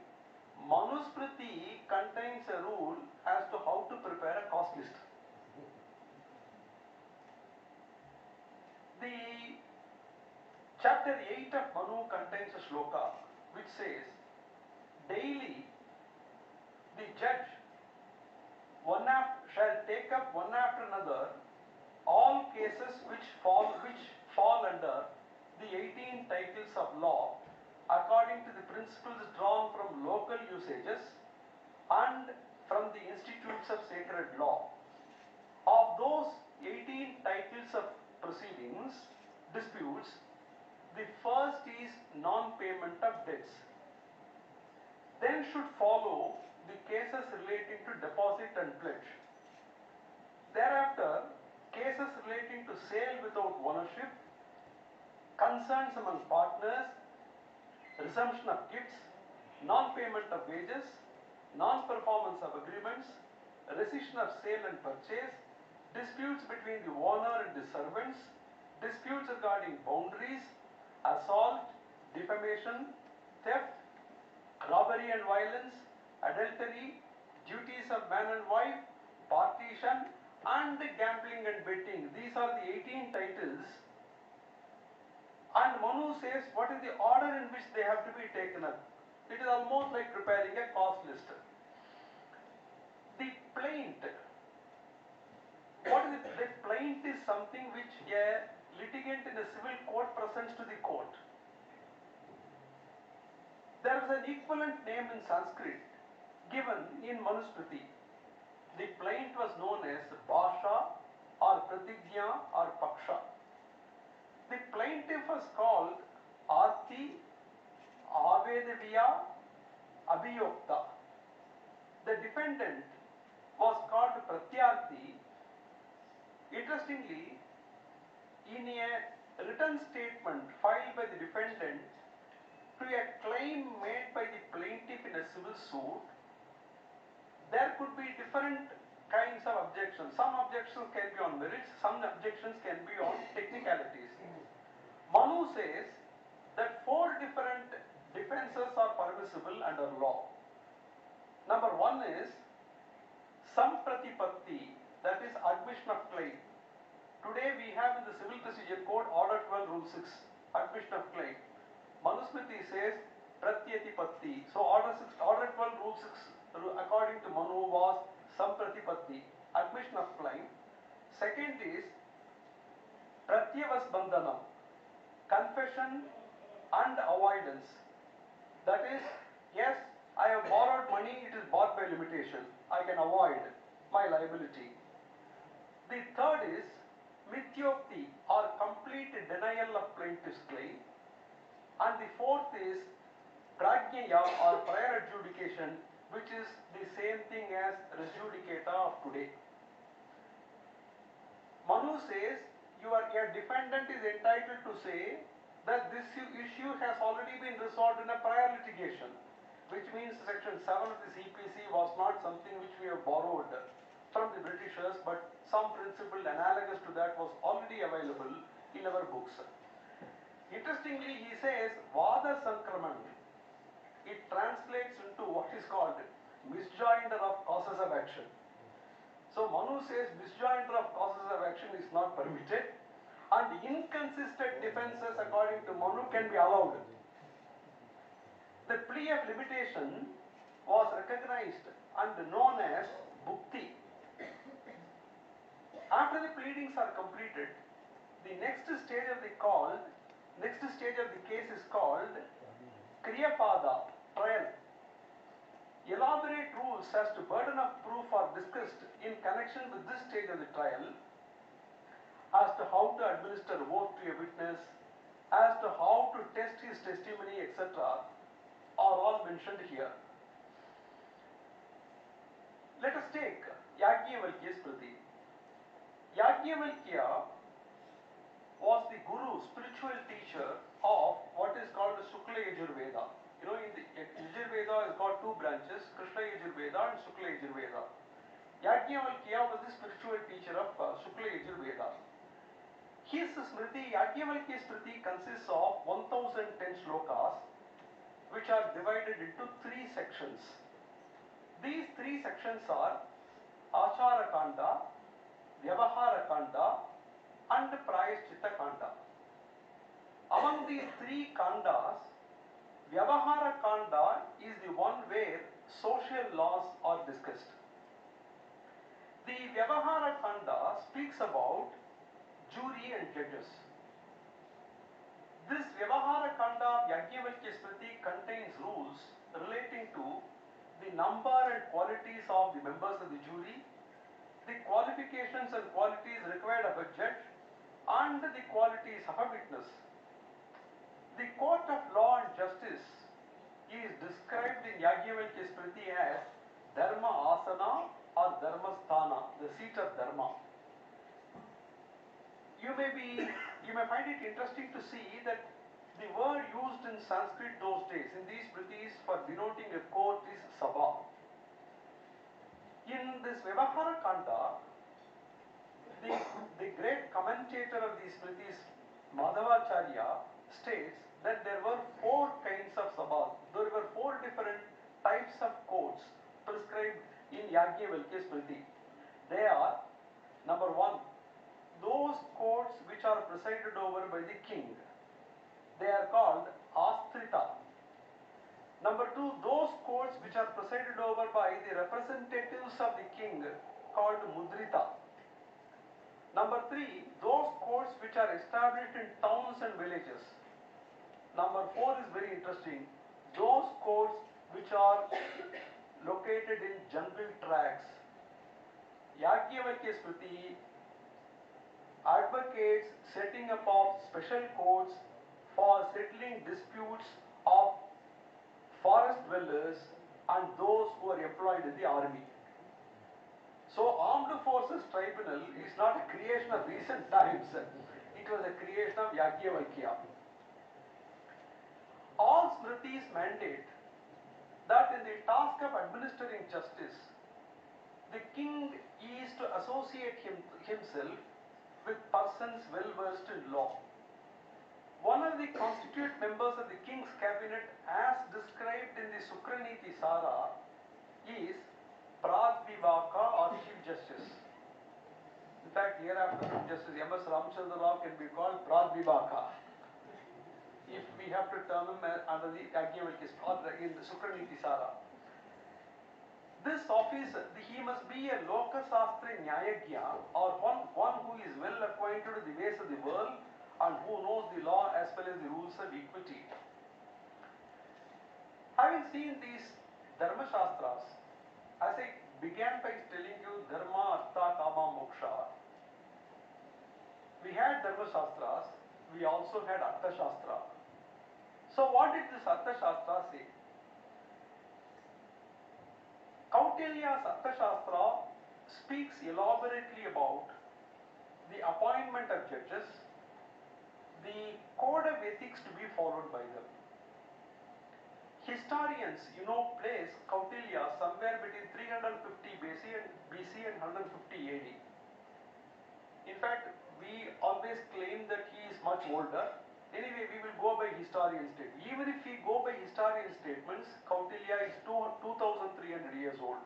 Manusmriti contains a rule as to how to prepare a cost list. The chapter 8 of Manu contains a shloka which says, daily the judge shall take up one after another all cases which fall under the 18 titles of law according to the principles drawn from local usages and from the institutes of sacred law. Of those 18 titles of disputes, the first is non-payment of debts. Then should follow the cases relating to deposit and pledge. Thereafter, cases relating to sale without ownership, concerns among partners, resumption of gifts, non-payment of wages, non-performance of agreements, rescission of sale and purchase, disputes between the owner and the servants, disputes regarding boundaries, assault, defamation, theft, robbery and violence, adultery, duties of man and wife, partition, and gambling and betting. These are the 18 titles. And Manu says what is the order in which they have to be taken up. It is almost like preparing a cost list. The plaint. What is it? The plaint is something which a litigant in a civil court presents to the court. There is an equivalent name in Sanskrit given in Manusmriti. The plaint was known as Bhasha or Pratigya or Paksha. The plaintiff was called Arti, Avedaviya, Abhiyokta. The defendant was called Pratyarthi. Interestingly, in a written statement filed by the defendant to a claim made by the plaintiff in a civil suit, there could be different kinds of objections. Some objections can be on merits, some objections can be on technicalities. Manu says that 4 different defenses are permissible under law. Number 1 is Sampratipatti, that is admission of claim. Today we have in the Civil Procedure Code Order 12 Rule 6, admission of claim. Manusmriti says Pratyatipatti. So Order 12 Rule 6 according to Manu was Sampratipatti, admission of claim. Second is Pratyavasbandhanam, confession and avoidance. That is, yes, I have borrowed money, it is bought by limitation. I can avoid my liability. The third is Mityokti or complete denial of plaintiff's claim. And the fourth is Prajnaya or prior adjudication, which is the same thing as res judicata of today. Manu says your defendant is entitled to say that this issue has already been resolved in a prior litigation, which means section 7 of the CPC was not something which we have borrowed from the Britishers, but some principle analogous to that was already available in our books. Interestingly, he says Vada Sankraman. It translates into what is called misjoinder of causes of action. So Manu says misjoinder of causes of action is not permitted, and inconsistent defenses according to Manu can be allowed. The plea of limitation was recognized and known as bhukti. After the pleadings are completed, the next stage of the case is called Kriyapada, trial. Elaborate rules as to burden of proof are discussed in connection with this stage of the trial, as to how to administer oath to a witness, as to how to test his testimony, etc., are all mentioned here. Let us take Yajnavalkya's Smriti. Yajnavalkya was the guru, spiritual teacher of what is called the Shukla Yajurveda. You know, in the Yajurveda has got 2 branches, Krishna Yajurveda and Shukla Yajurveda. Yajnavalkya was the spiritual teacher of Shukla Yajurveda. His Smriti, Yajnavalkya's Smriti consists of 1010 shlokas, which are divided into 3 sections. These 3 sections are Achara Kanda, Vyavahara Kanda and Prayaschitta Kanda. Among these 3 kandas, Vyavahara Kanda is the one where social laws are discussed. The Vyavahara Kanda speaks about jury and judges. This Vyavahara Kanda of Yajnavalkya Smriti contains rules relating to the number and qualities of the members of the jury, the qualifications and qualities required of a judge, and the qualities of a witness. The court of law and justice is described in Yajnavalkya Smriti as Dharma Asana or Dharma Sthana, the seat of Dharma. You may find it interesting to see that the word used in Sanskrit those days in these Smritis for denoting a court is Sabha. In this Vyavahara Kanda, the great commentator of these Smritis, Madhavacharya, states that there were 4 kinds of sabhas. There were 4 different types of courts prescribed in Yajnavalkya Smriti. They are, number 1, those courts which are presided over by the king. They are called Astrita. Number 2, those courts which are presided over by the representatives of the king, called Mudrita. Number 3, those courts which are established in towns and villages. Number 4 is very interesting. Those courts which are located in jungle tracts. Yajnavalkya Smriti advocates setting up of special courts for settling disputes of forest dwellers and those who are employed in the army. So Armed Forces Tribunal is not a creation of recent times. It was a creation of Yajnavalkya. All Smritis mandate that in the task of administering justice, the king is to associate himself with persons well versed in law. One of the constituent members of the king's cabinet, as described in the Sukraniti Sara, is Pradvivaka or Chief Justice. In fact, hereafter Justice M.S. Ramchandra Rao can be called Pradvivaka, if we have to term him under the Yajnavalkya or in the Sukraniti Sara. This office, he must be a Lokasastra Nyayagya, or one who is well acquainted with the ways of the world and who knows the law as well as the rules of equity. Having seen these Dharma Shastras, as I began by telling you Dharma, Artha, Kama, Moksha, we had Dharma Shastras, we also had Artha Shastra. So what did this Artha Shastra say? Kautilya's Artha Shastra speaks elaborately about the appointment of judges, the code of ethics to be followed by them. Historians, place Kautilya somewhere between 350 BC and 150 AD. In fact, we always claim that he is much older. Anyway, we will go by historian statement. Even if we go by historian statements, Kautilya is 2,300 years old,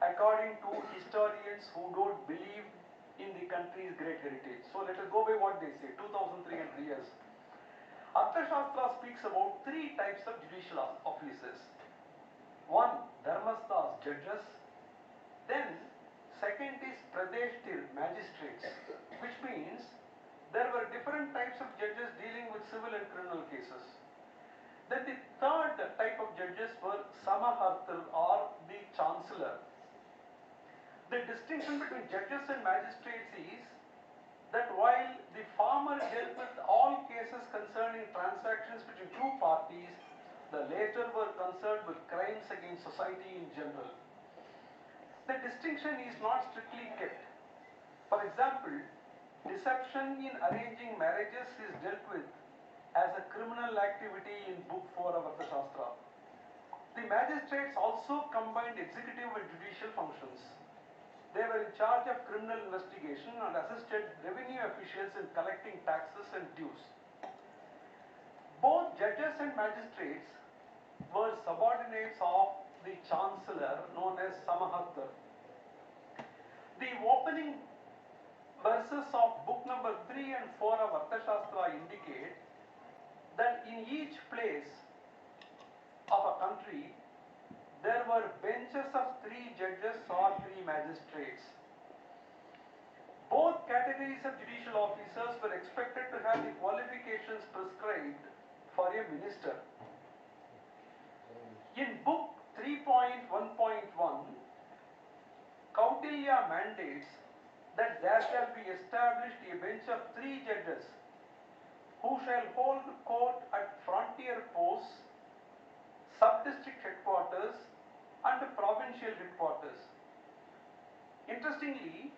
according to historians who don't believe in the country's great heritage. So let us go by what they say, 2,300 years. Arthashastra speaks about 3 types of judicial officers. One, Dharmasthas, judges. Then, second is Pradeshtir, magistrates, which means there were different types of judges dealing with civil and criminal cases. Then the third type of judges were Samahartar, or the chancellor. The distinction between judges and magistrates is that while the former dealt with all cases concerning transactions between 2 parties, the latter were concerned with crimes against society in general. The distinction is not strictly kept. For example, deception in arranging marriages is dealt with as a criminal activity in Book 4 of Arthashastra. The magistrates also combined executive and judicial functions. They were in charge of criminal investigation and assisted revenue officials in collecting taxes and dues. Both judges and magistrates were subordinates of the chancellor known as Samahartar. The opening verses of book number 3 and 4 of Arthashastra indicate that in each place of a country there were benches of 3 judges or 3 magistrates. Both categories of judicial officers were expected to have the qualifications prescribed for a minister. In book 3.1.1, Kautilya mandates that there shall be established a bench of 3 judges who shall hold court at frontier posts, sub-district headquarters and provincial headquarters. Interestingly,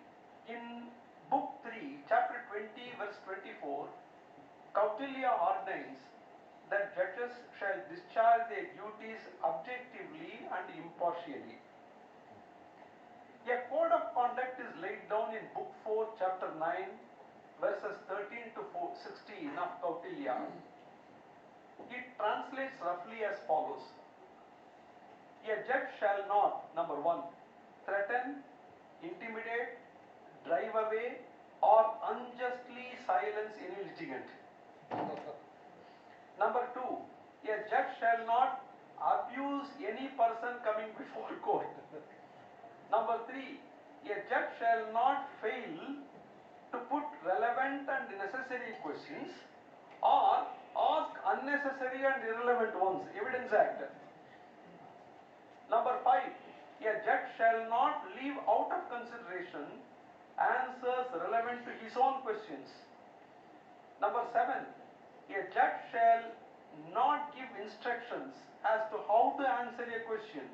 in book 3, chapter 20, verse 24, Kautilya ordains that judges shall discharge their duties objectively and impartially. A code of conduct is laid down in book 4, chapter 9, verses 13 to 16 of Kautilya. It translates roughly as follows. A judge shall not, number 1, threaten, intimidate, drive away, or unjustly silence any litigant. Number 2, a judge shall not abuse any person coming before court. Number 3, a judge shall not fail to put relevant and necessary questions or ask unnecessary and irrelevant ones. Evidence Act. Number 5, a judge shall not leave out of consideration answers relevant to his own questions. Number 7, a judge shall not give instructions as to how to answer a question.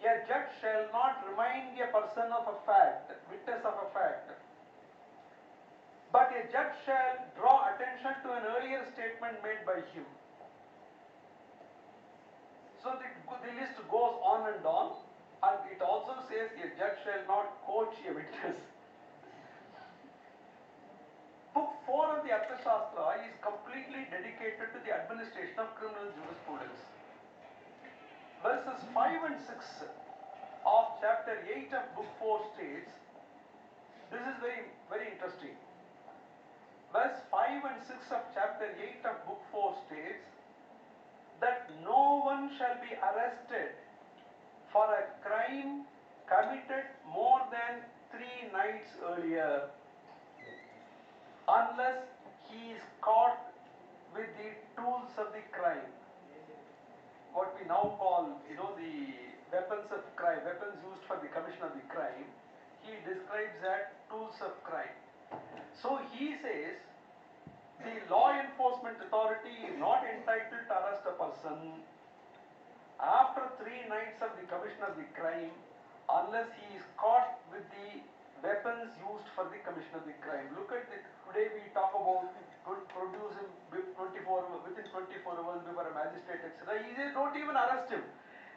A judge shall not remind a person of a fact, witness of a fact. But a judge shall draw attention to an earlier statement made by him. So the list goes on, and it also says a judge shall not coach a witness. Book 4 of the Arthashastra is completely dedicated to the administration of criminal jurisprudence. Verses 5 and 6 of chapter 8 of book 4 states, this is very, very interesting. Verse 5 and 6 of chapter 8 of book 4 states that no one shall be arrested for a crime committed more than 3 nights earlier unless he is caught with the tools of the crime. What we now call, the weapons of crime, weapons used for the commission of the crime, he describes as tools of crime. So he says the law enforcement authority is not entitled to arrest a person after 3 nights of the commission of the crime unless he is caught with the weapons used for the commission of the crime. Look at today we talk about produce him within 24 hours before a magistrate, etc. He says don't even arrest him.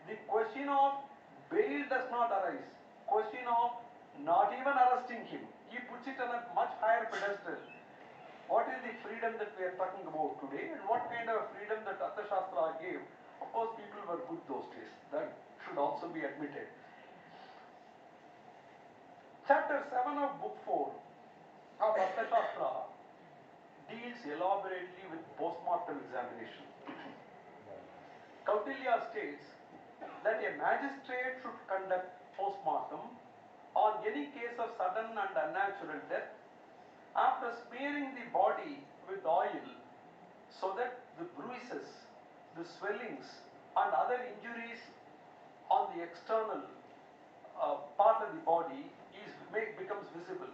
The question of bail does not arise. Question of not even arresting him. He puts it on a much higher pedestal. What is the freedom that we are talking about today, and what kind of freedom that Arthashastra gave? Of course, people were good those days. That should also be admitted. Chapter 7 of book 4 of Arthashastra deals elaborately with postmortem examination. Kautilya states that a magistrate should conduct postmortem on any case of sudden and unnatural death after smearing the body with oil so that the bruises, the swellings and other injuries on the external part of the body becomes visible.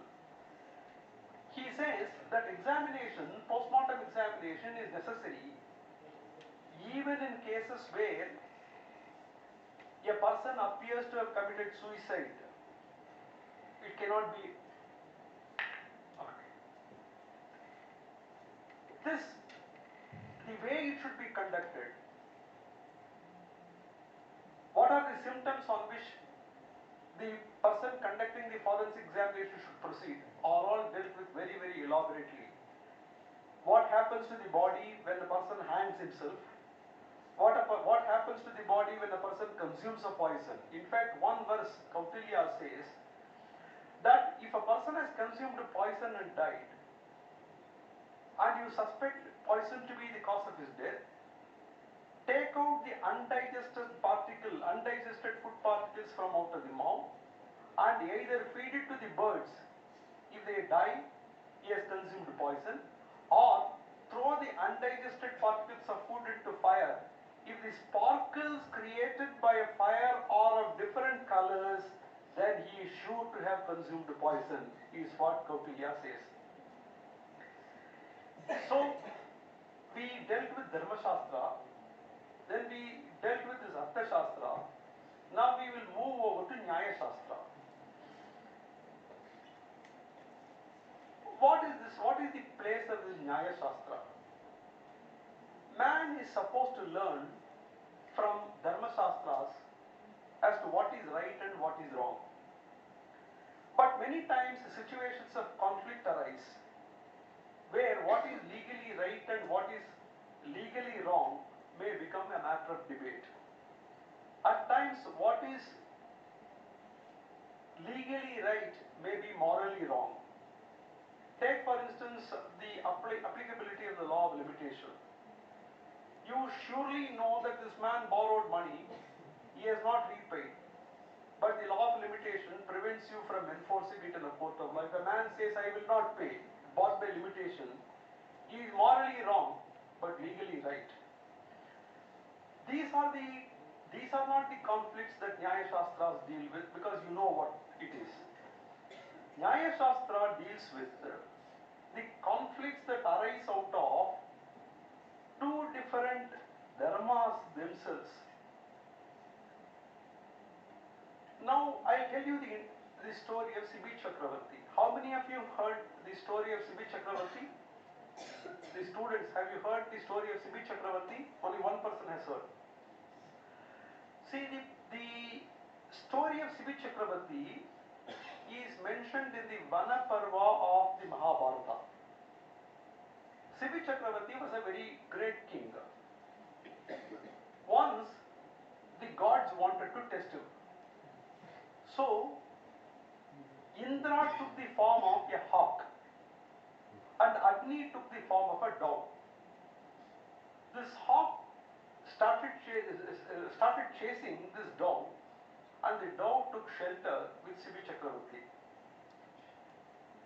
He says that postmortem examination is necessary even in cases where a person appears to have committed suicide. It cannot be. The way it should be conducted, what are the symptoms on which the person conducting the forensic examination should proceed, are all dealt with very, very elaborately. What happens to the body when the person hangs himself? What happens to the body when a person consumes a poison? In fact, one verse, Kautilya says, that if a person has consumed a poison and died, and you suspect poison to be the cause of his death, take out the undigested food particles from out of the mouth and either feed it to the birds. If they die, he has consumed poison, or throw the undigested particles of food into fire. If the sparkles created by a fire are of different colors, then he is sure to have consumed poison, is what Kautilya says. So, we dealt with Dharma Shastra, then we dealt with this Artha Shastra, now we will move over to Nyaya Shastra. What is this? What is the place of this Nyaya Shastra? Man is supposed to learn from Dharma Shastras as to what is right and what is wrong. But many times situations of conflict arise where what is legally right and what is legally wrong may become a matter of debate. At times what is legally right may be morally wrong. Take for instance the applicability of the law of limitation. You surely know that this man borrowed money, he has not repaid. but the law of limitation prevents you from enforcing it in a court of law. If a man says, I will not pay, bought by limitation, he is morally wrong, but legally right. These are not the conflicts that Nyaya Shastras deal with, because you know what it is. Nyaya Shastra deals with the conflicts that arise out of two different dharmas themselves. Now I'll tell you the story of Sibi Chakravarti. How many of you heard the story of Sibi Chakravarti? The students, have you heard the story of Sibi Chakravarti? Only one person has heard. See, the story of Sibi Chakravarti is mentioned in the Vana Parva of the Mahabharata. Sibi Chakravarti was a very great king. Once, the gods wanted to test him. So, Indra took the form of a hawk and Agni took the form of a dove. This hawk started chasing this dove, and the dove took shelter with Sibi Chakravarti.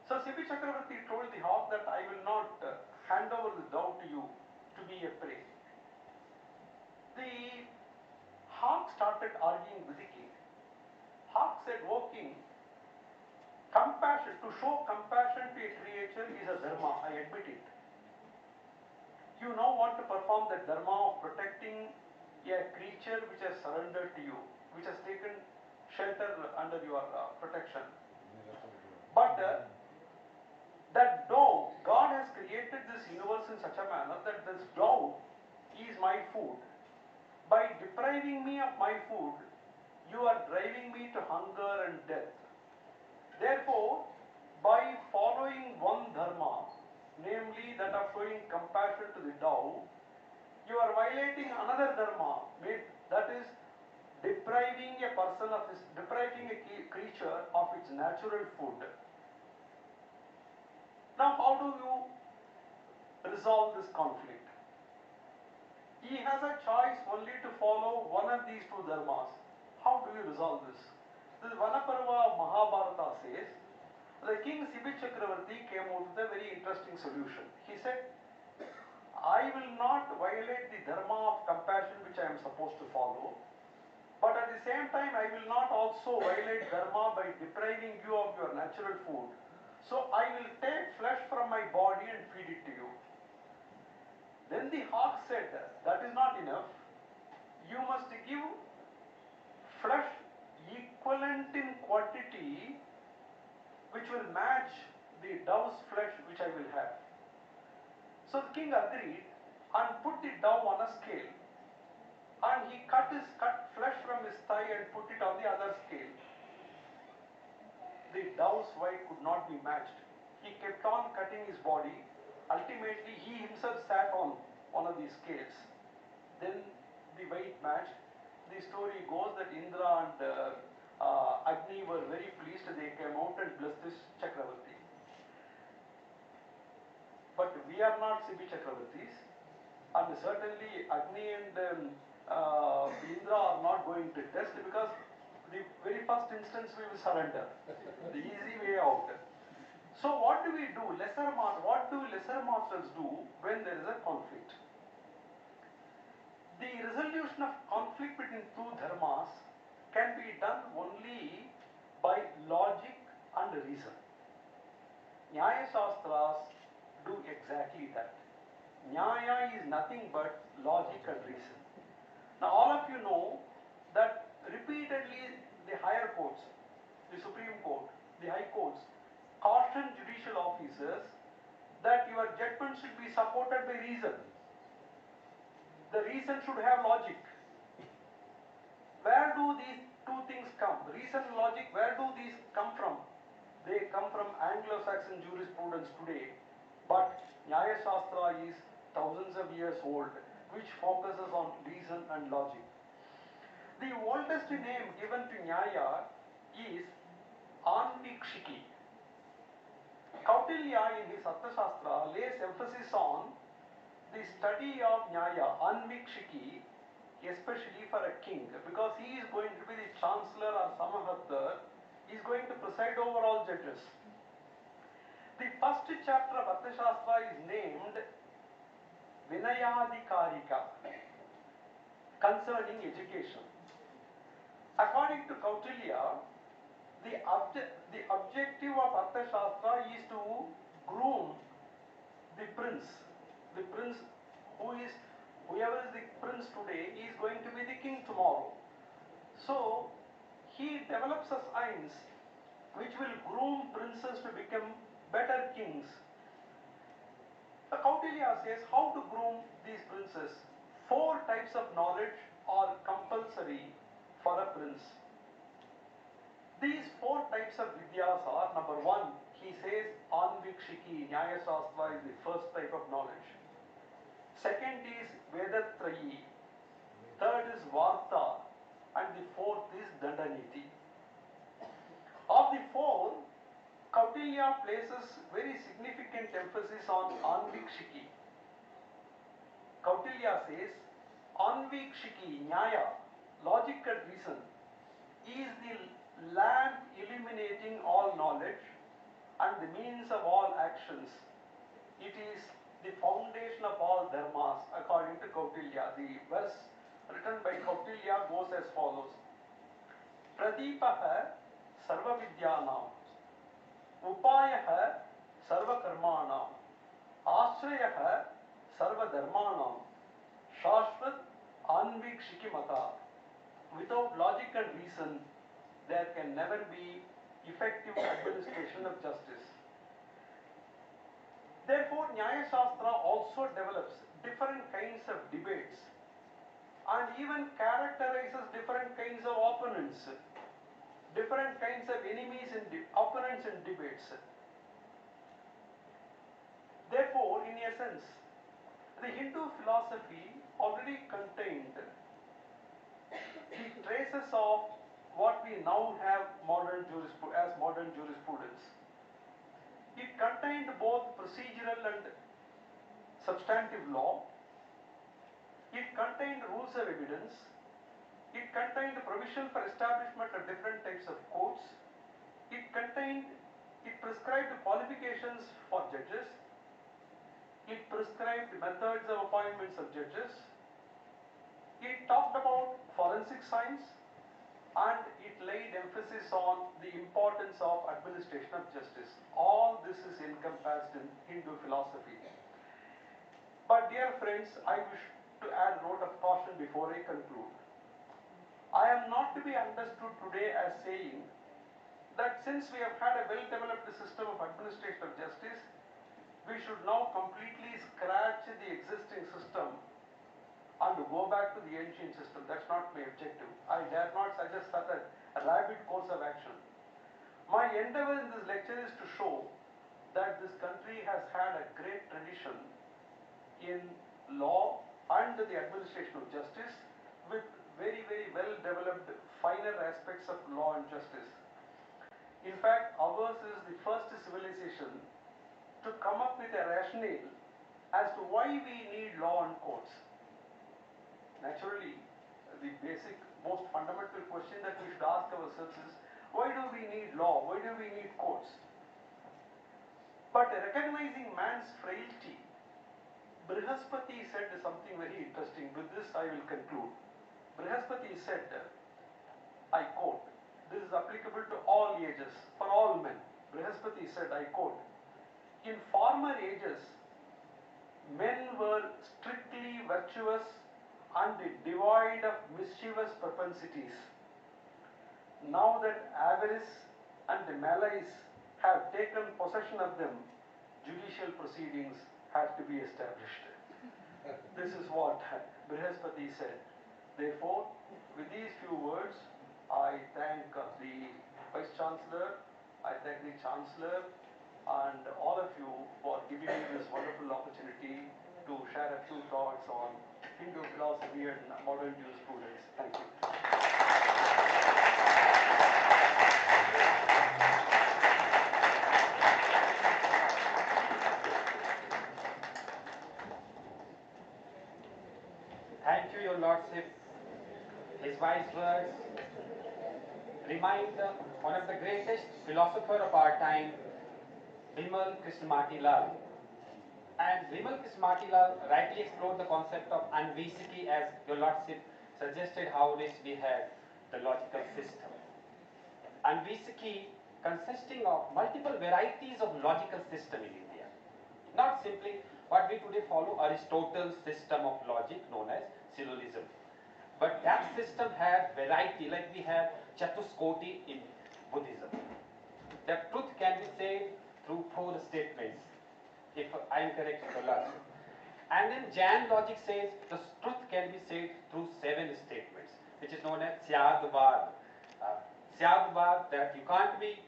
So Sibi Chakravarti told the hawk that I will not hand over the dove to you to be a prey. The hawk started arguing with the king. Hawk said, O king, to show compassion to a creature is a dharma, I admit it. You now want to perform the dharma of protecting a creature which has surrendered to you, which has taken shelter under your protection. But that dove, God has created this universe in such a manner that this dove is my food. By depriving me of my food, you are driving me to hunger and death. Therefore, by following one dharma, namely that of showing compassion to the dove, you are violating another dharma, that is depriving a creature of its natural food. Now, how do you resolve this conflict? He has a choice only to follow one of these two dharmas. How do you resolve this? This Vanaparva of Mahabharata says, the king Sibi Chakravarti came out with a very interesting solution. He said, I will not violate the dharma of compassion which I am supposed to follow, but at the same time I will not also violate dharma by depriving you of your natural food. So I will take flesh from my body and feed it to you. Then the hawk said, that is not enough. You must give flesh equivalent in quantity which will match the dove's flesh which I will have. So the king agreed and put the dove on a scale, and he cut flesh from his thigh and put it on the other scale. The dove's weight could not be matched. He kept on cutting his body. Ultimately, he himself sat on one of these scales. Then the weight matched. The story goes that Indra and Agni were very pleased. They came out and blessed this Chakravarti. But we are not Sibi Chakravartis, and certainly Agni and Indra are not going to test, because the very first instance we will surrender. The easy way out. So what do we do? What do lesser mortals do when there is a conflict? The resolution of conflict between two dharmas can be done only by logic and reason. Nyaya Shastras do exactly that. Nyaya is nothing but logic and reason. Now all of you know that repeatedly the higher courts, the Supreme Court, the High Courts, caution judicial officers that your judgment should be supported by reason. The reason should have logic. Where do these two things come? Reason and logic, where do these come from? They come from Anglo-Saxon jurisprudence today, but Nyaya Shastra is thousands of years old, which focuses on reason and logic. The oldest name given to Nyaya is Anvikshiki. Kautilya in his Arthashastra lays emphasis on the study of Nyaya, Anvikshiki, especially for a king, because he is going to be the chancellor or Samahatta, he is going to preside over all judges. The first chapter of Arthashastra is named Vinayadikarika, concerning education. According to Kautilya, the objective of Arthashastra is to groom the prince. The prince whoever is the prince today is going to be the king tomorrow. So he develops a science which will groom princes to become better kings. The Kautilya says how to groom these princes. 4 types of knowledge are compulsory for a prince. These 4 types of vidyas are, number 1, he says Anvikshiki, Nyaya Shastra is the first type of knowledge. Second is Vedatrayi. Third is Varta. And the 4th is Dandaniti. Of the 4, Kautilya places very significant emphasis on Anvikshiki. Kautilya says Anvikshiki, Nyaya, logic and reason, is the lamp illuminating all knowledge and the means of all actions. It is the foundation of all dharmas, according to Kautilya. The verse written by Kautilya goes as follows: Pradipaha sarva vidyanam, upayaha sarva karmanam, ashrayaha sarva dharmanam, shashvat anvikshiki mata. Without logic and reason, there can never be effective administration of justice. Therefore, Nyaya Shastra also develops different kinds of debates and even characterizes different kinds of opponents, different kinds of enemies and opponents in debates. Therefore, in essence, the Hindu philosophy already contained the traces of what we now have as modern jurisprudence. It contained both procedural and substantive law. It contained rules of evidence. It contained provision for establishment of different types of courts. It prescribed qualifications for judges. It prescribed methods of appointments of judges. It talked about forensic science, and it laid emphasis on the importance of administration of justice. All this is encompassed in Hindu philosophy. But dear friends, I wish to add a note of caution before I conclude. I am not to be understood today as saying that since we have had a well-developed system of administration of justice, we should now completely scratch the existing system and go back to the ancient system. That's not my objective. I dare not suggest such a rapid course of action. My endeavor in this lecture is to show that this country has had a great tradition in law and the administration of justice, with very, very well developed finer aspects of law and justice. In fact, ours is the first civilization to come up with a rationale as to why we need law and courts. Naturally, the basic, most fundamental question that we should ask ourselves is, why do we need law? Why do we need courts? But recognizing man's frailty, Brihaspati said something very interesting. With this I will conclude. Brihaspati said, I quote, this is applicable to all ages, for all men. Brihaspati said, I quote, in former ages, men were strictly virtuous and devoid of mischievous propensities. Now that avarice and malice have taken possession of them, judicial proceedings have to be established. This is what Brihaspati said. Therefore, with these few words, I thank the Vice Chancellor, I thank the Chancellor, and all of you for giving me this wonderful opportunity to share a few thoughts on Hindu philosophy and modern jurisprudence. Thank you. Thank you, Your Lordship, His wise words remind one of the greatest philosopher of our time, Bimal Krishnamati And Bimal Krishnamati rightly explored the concept of Anvisiki as your lordship suggested how it is we have the logical system. Anvisiki consisting of multiple varieties of logical system in India. Not simply what we today follow Aristotle's system of logic known as syllogism. But that system had variety, like we have Chatuskoti in Buddhism. The truth can be said through 4 statements, if I am correct, scholars. And then Jain logic says the truth can be said through 7 statements, which is known as Syadvad. Syadvad, that you can't be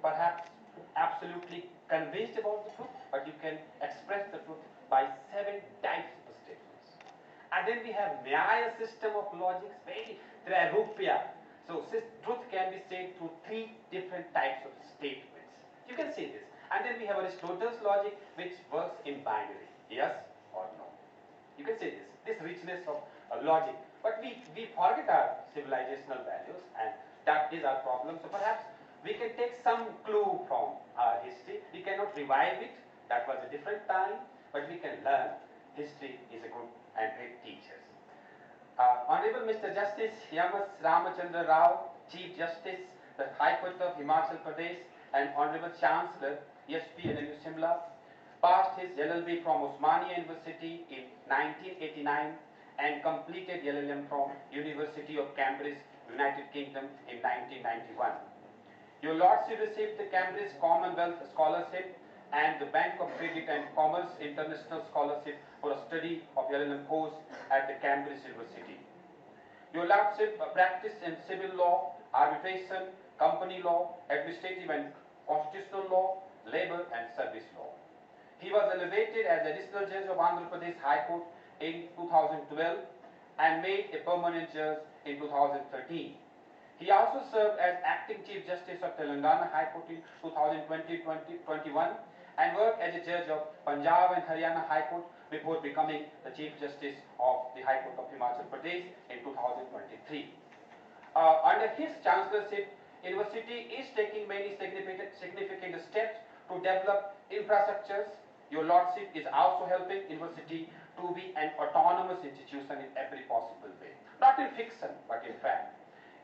perhaps absolutely convinced about the truth, but you can express the truth by 7 types of statements. And then we have Nyaya system of logic, very Trairupya. So truth can be said through 3 different types of statements. You can see this. And then we have Aristotle's logic, which works in binary, yes or no. You can see this richness of logic. But we forget our civilizational values, and that is our problem. So perhaps we can take some clue from our history. We cannot revive it. That was a different time, but we can learn. History is a good and great teacher. Honorable Mr. Justice M.S. Ramachandra Rao, Chief Justice, the High Court of Himachal Pradesh, and Honorable Chancellor, HPNLU Shimla, passed his LLB from Osmania University in 1989 and completed LLM from University of Cambridge, United Kingdom in 1991. Your Lordship received the Cambridge Commonwealth Scholarship and the Bank of Credit and Commerce International Scholarship for a study of LLM course at the Cambridge University. Your Lordship practiced in civil law, arbitration, company law, administrative and constitutional law, labor and service law. He was elevated as additional judge of Andhra Pradesh High Court in 2012 and made a permanent judge in 2013. He also served as acting Chief Justice of Telangana High Court in 2020-21 and worked as a judge of Punjab and Haryana High Court before becoming the Chief Justice of the High Court of Himachal Pradesh in 2023. Under his chancellorship, University is taking many significant steps to develop infrastructures. Your Lordship is also helping University to be an autonomous institution in every possible way. Not in fiction, but in fact.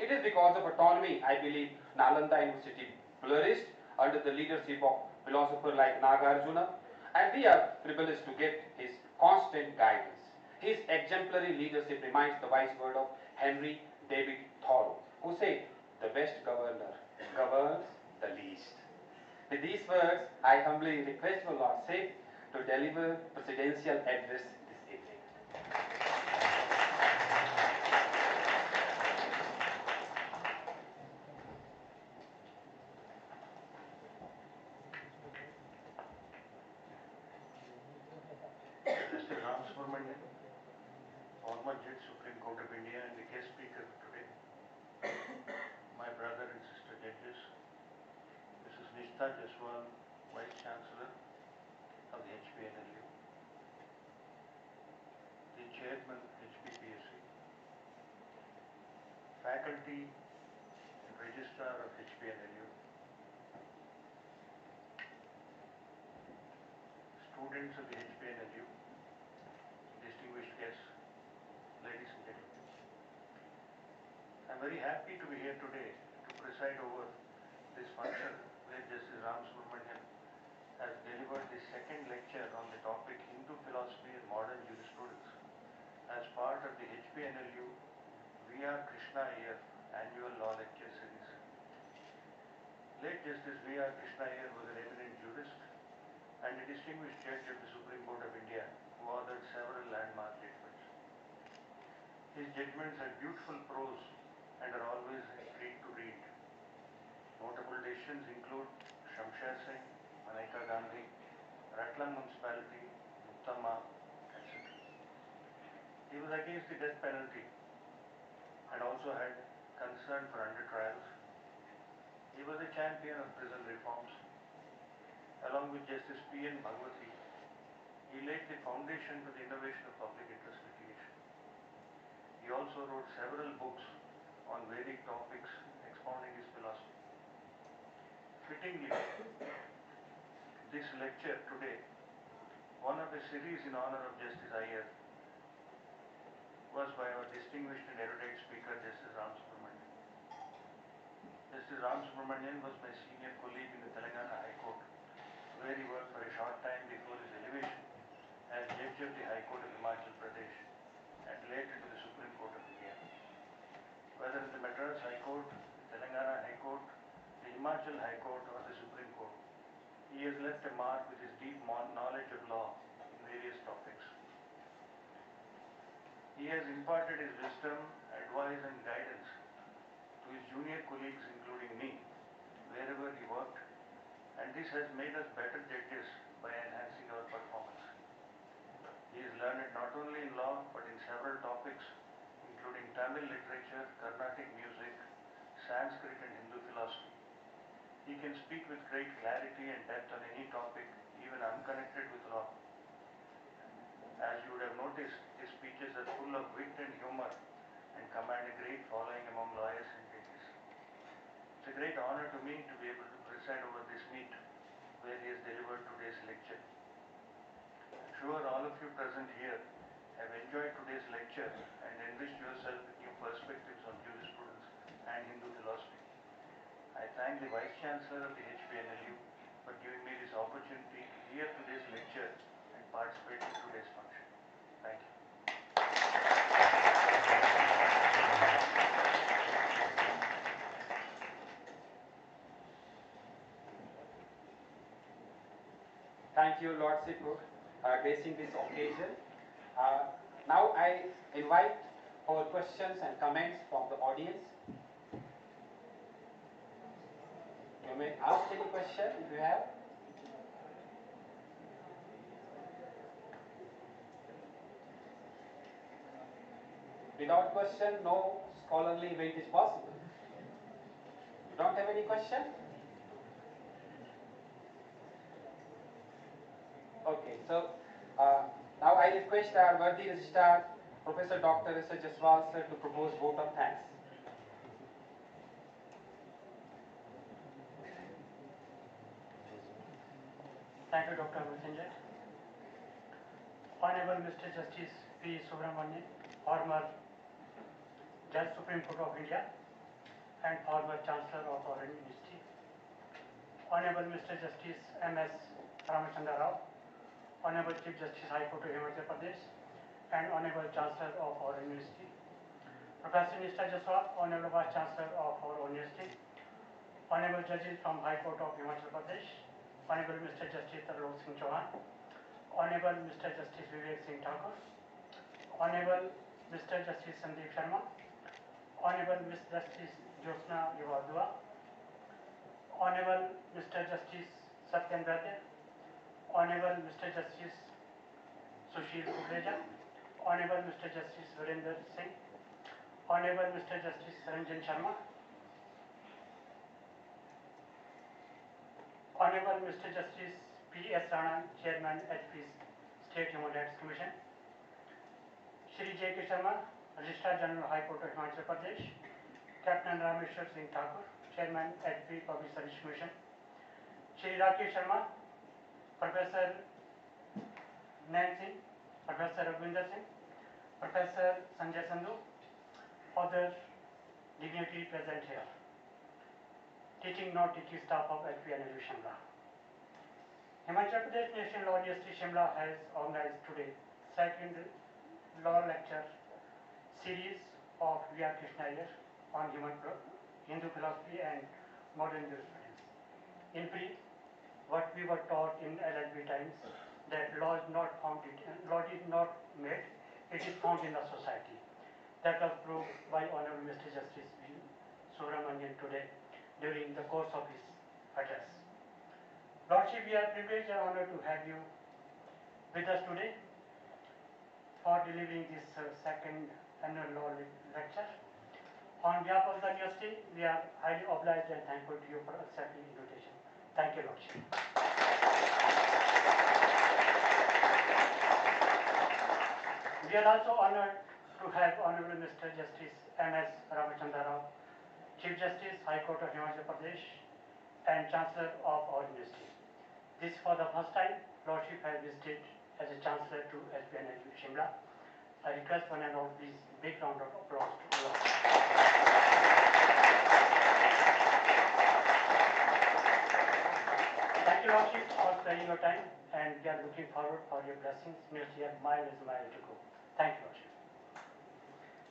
It is because of autonomy, I believe, Nalanda University flourished under the leadership of philosophers like Nagarjuna, and we are privileged to get his constant guidance. His exemplary leadership reminds the wise word of Henry David Thoreau, who said, "The best governor governs the least." With these words, I humbly request your Lordship to deliver presidential address this evening. Mr. Ram Subramanian, former Judge Supreme Court of India and the guest speaker today, my brother and sister judges, Mrs. Nishtha Jaswal, Vice Chancellor of the HPNLU, the Chairman HPPSC, faculty and Registrar of HPNLU, students of the HPNLU, distinguished guests, ladies and gentlemen. I am very happy to be here today to preside over this function where Justice Ram Subramanian has delivered the second lecture on the topic Hindu philosophy and modern jurisprudence as part of the HPNLU V.R. Krishna Iyer annual law lecture series. Late Justice V.R. Krishna Iyer was an eminent jurist and a distinguished judge of the Supreme Court of India who authored several landmark judgments. His judgments are beautiful prose and are always a treat to read. Notable decisions include Shamsher Singh, Maneka Gandhi, Ratlam Municipality, Muttama, etc. He was against the death penalty and also had concern for under trials. He was a champion of prison reforms. Along with Justice P.N. Bhagwati, he laid the foundation for the innovation of public interest litigation. He also also wrote several books on Vedic topics expounding his philosophy. Fittingly, this lecture today, one of a series in honor of Justice Iyer, was by our distinguished and erudite speaker, Justice Ram Subramanian. Justice Ram Subramanian was my senior colleague in the Telangana High Court, where he worked for a short time before his elevation as Judge of the High Court of Himachal Pradesh and later to the Supreme Court of India. Whether in the Madras High Court, the Telangana High Court, the Himachal High Court or the Supreme Court, he has left a mark with his deep knowledge of law in various topics. He has imparted his wisdom, advice and guidance to his junior colleagues including me, wherever he worked, and this has made us better judges by enhancing our performance. He is learned not only in law but in several topics including Tamil literature, Carnatic music, Sanskrit and Hindu philosophy. He can speak with great clarity and depth on any topic, even unconnected with law. As you would have noticed, his speeches are full of wit and humor and command a great following among lawyers and judges. It's a great honor to me to be able to preside over this meet where he has delivered today's lecture. I'm sure all of you present here have enjoyed today's lecture and enriched yourself with new perspectives on jurisprudence and Hindu philosophy. I thank the Vice Chancellor of the HPNLU for giving me this opportunity to hear today's lecture and participate in today's function. Thank you. Thank you, Lordship, for gracing this occasion. Now I invite for questions and comments from the audience. You may ask any question if you have. Without question, no scholarly event is possible. You don't have any question? Okay, so now I request our worthy registrar, Professor Dr. S. Jaswal sir, to propose vote of thanks. Thank you, Dr. Messenger. Honorable Mr. Justice P. Subramanian, former Judge Supreme Court of India and former Chancellor of our University. Honorable Mr. Justice M.S. Ramachandra Rao, Honorable Chief Justice High Court of Himachal Pradesh and Honorable Chancellor of our University. Professor Nishta Jaswal, Honorable Vice Chancellor of our University. Honorable Judges from High Court of Himachal Pradesh, Honorable Mr. Justice Tarlok Singh Chauhan, Honorable Mr. Justice Vivek Singh Thakur, Honorable Mr. Justice Sandeep Sharma, Honorable Ms. Justice Jyotsna Yuvadua, Honorable Mr. Justice Satyan Vaidya, Honorable Mr. Justice Sushil Kukreja, Honorable Mr. Justice Virender Singh, Honorable Mr. Justice Ranjan Sharma, Honorable Mr. Justice P.S. Rana, Chairman HP State Human Rights Commission, Shri J.K. Sharma, Registrar General High Court of Himachal Pradesh, Captain Rameshwar Singh Thakur, Chairman HP Public Service Commission, Shri Rakesh Sharma, Professor Nain Singh, Professor Raghvinder Singh, Professor Sanjay Sandhu, other dignitaries present here. Teaching non-teaching staff of HPNLU Shimla. Himachal Pradesh National Law University Shimla has organized today second law lecture series of Krishna Iyer on Hindu philosophy and modern jurisprudence. In brief, what we were taught in LLB times, that law is not founded, law is not made, it is found in the society. That was proved by Honorable Mr. Justice V. Subramanian today during the course of his address. Lordship, we are privileged and honored to have you with us today for delivering this second annual law lecture. On behalf of the university, we are highly obliged and thankful to you for accepting the invitation. Thank you, Lordship. We are also honored to have Honorable Honorable Mr. Justice M.S. Ramachandra Rao, Chief Justice, High Court of Himachal Pradesh, and Chancellor of our university. This for the first time, Lordship has visited as a Chancellor to HPNLU Shimla. I request one and all please big round of applause to all. Thank you, Lordship, for sparing your time, and we are looking forward for your blessings. Next year, mile is mile to go. Thank you, Lordship.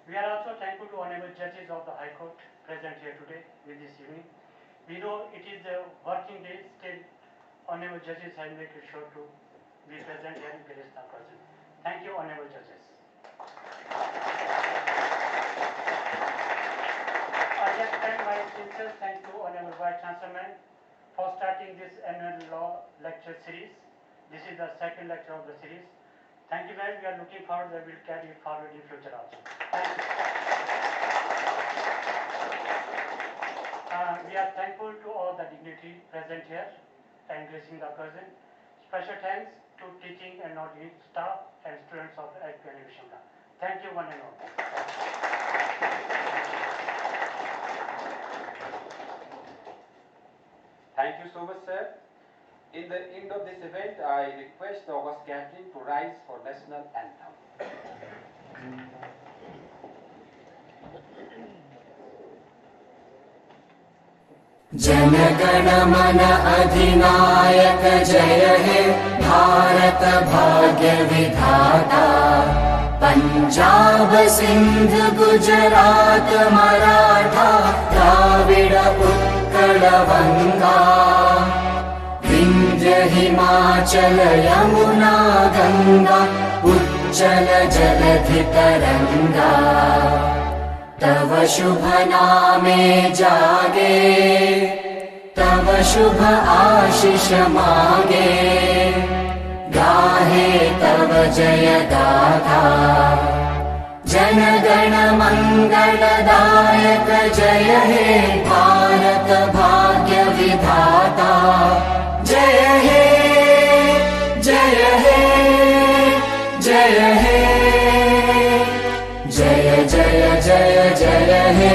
We are also thankful to honorable judges of the High Court present here today with this evening. We know it is a working day, still honorable judges have made it sure to be present here in Krishna Iyer. Thank you, honorable judges. I extend my sincere thanks to honorable Vice Chancellor for starting this annual law lecture series. This is the second lecture of the series. Thank you, ma'am. We are looking forward that we will carry it forward in future also. Thank you. We are thankful to all the dignitaries present here and gracing the occasion. Special thanks to teaching and non-teaching staff and students of HPNLU Shimla. Thank you, one and all. Thank you so much, sir. In the end of this event, I request the August Catherine to rise for national anthem. जनगण मन अधिनायक जय हे भारत भाग्य विधाता पंजाब सिंध गुजरात मराठा द्राविड उत्कल बंगा विंध्य हिमाचल यमुना गंगा उच्चल जलधि तरंगा तव शुभ नामे जागे तव शुभ आशीष मागे गाहे तव जय गाथा जनगण मंगलदायक जय हे भारत भाग्य विधाता जय हे जय हे जय हे जय जय जय जय हे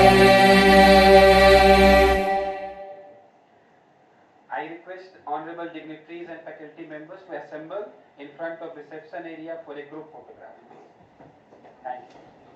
I request honorable dignitaries and faculty members to assemble in front of reception area for a group photograph. Thank you.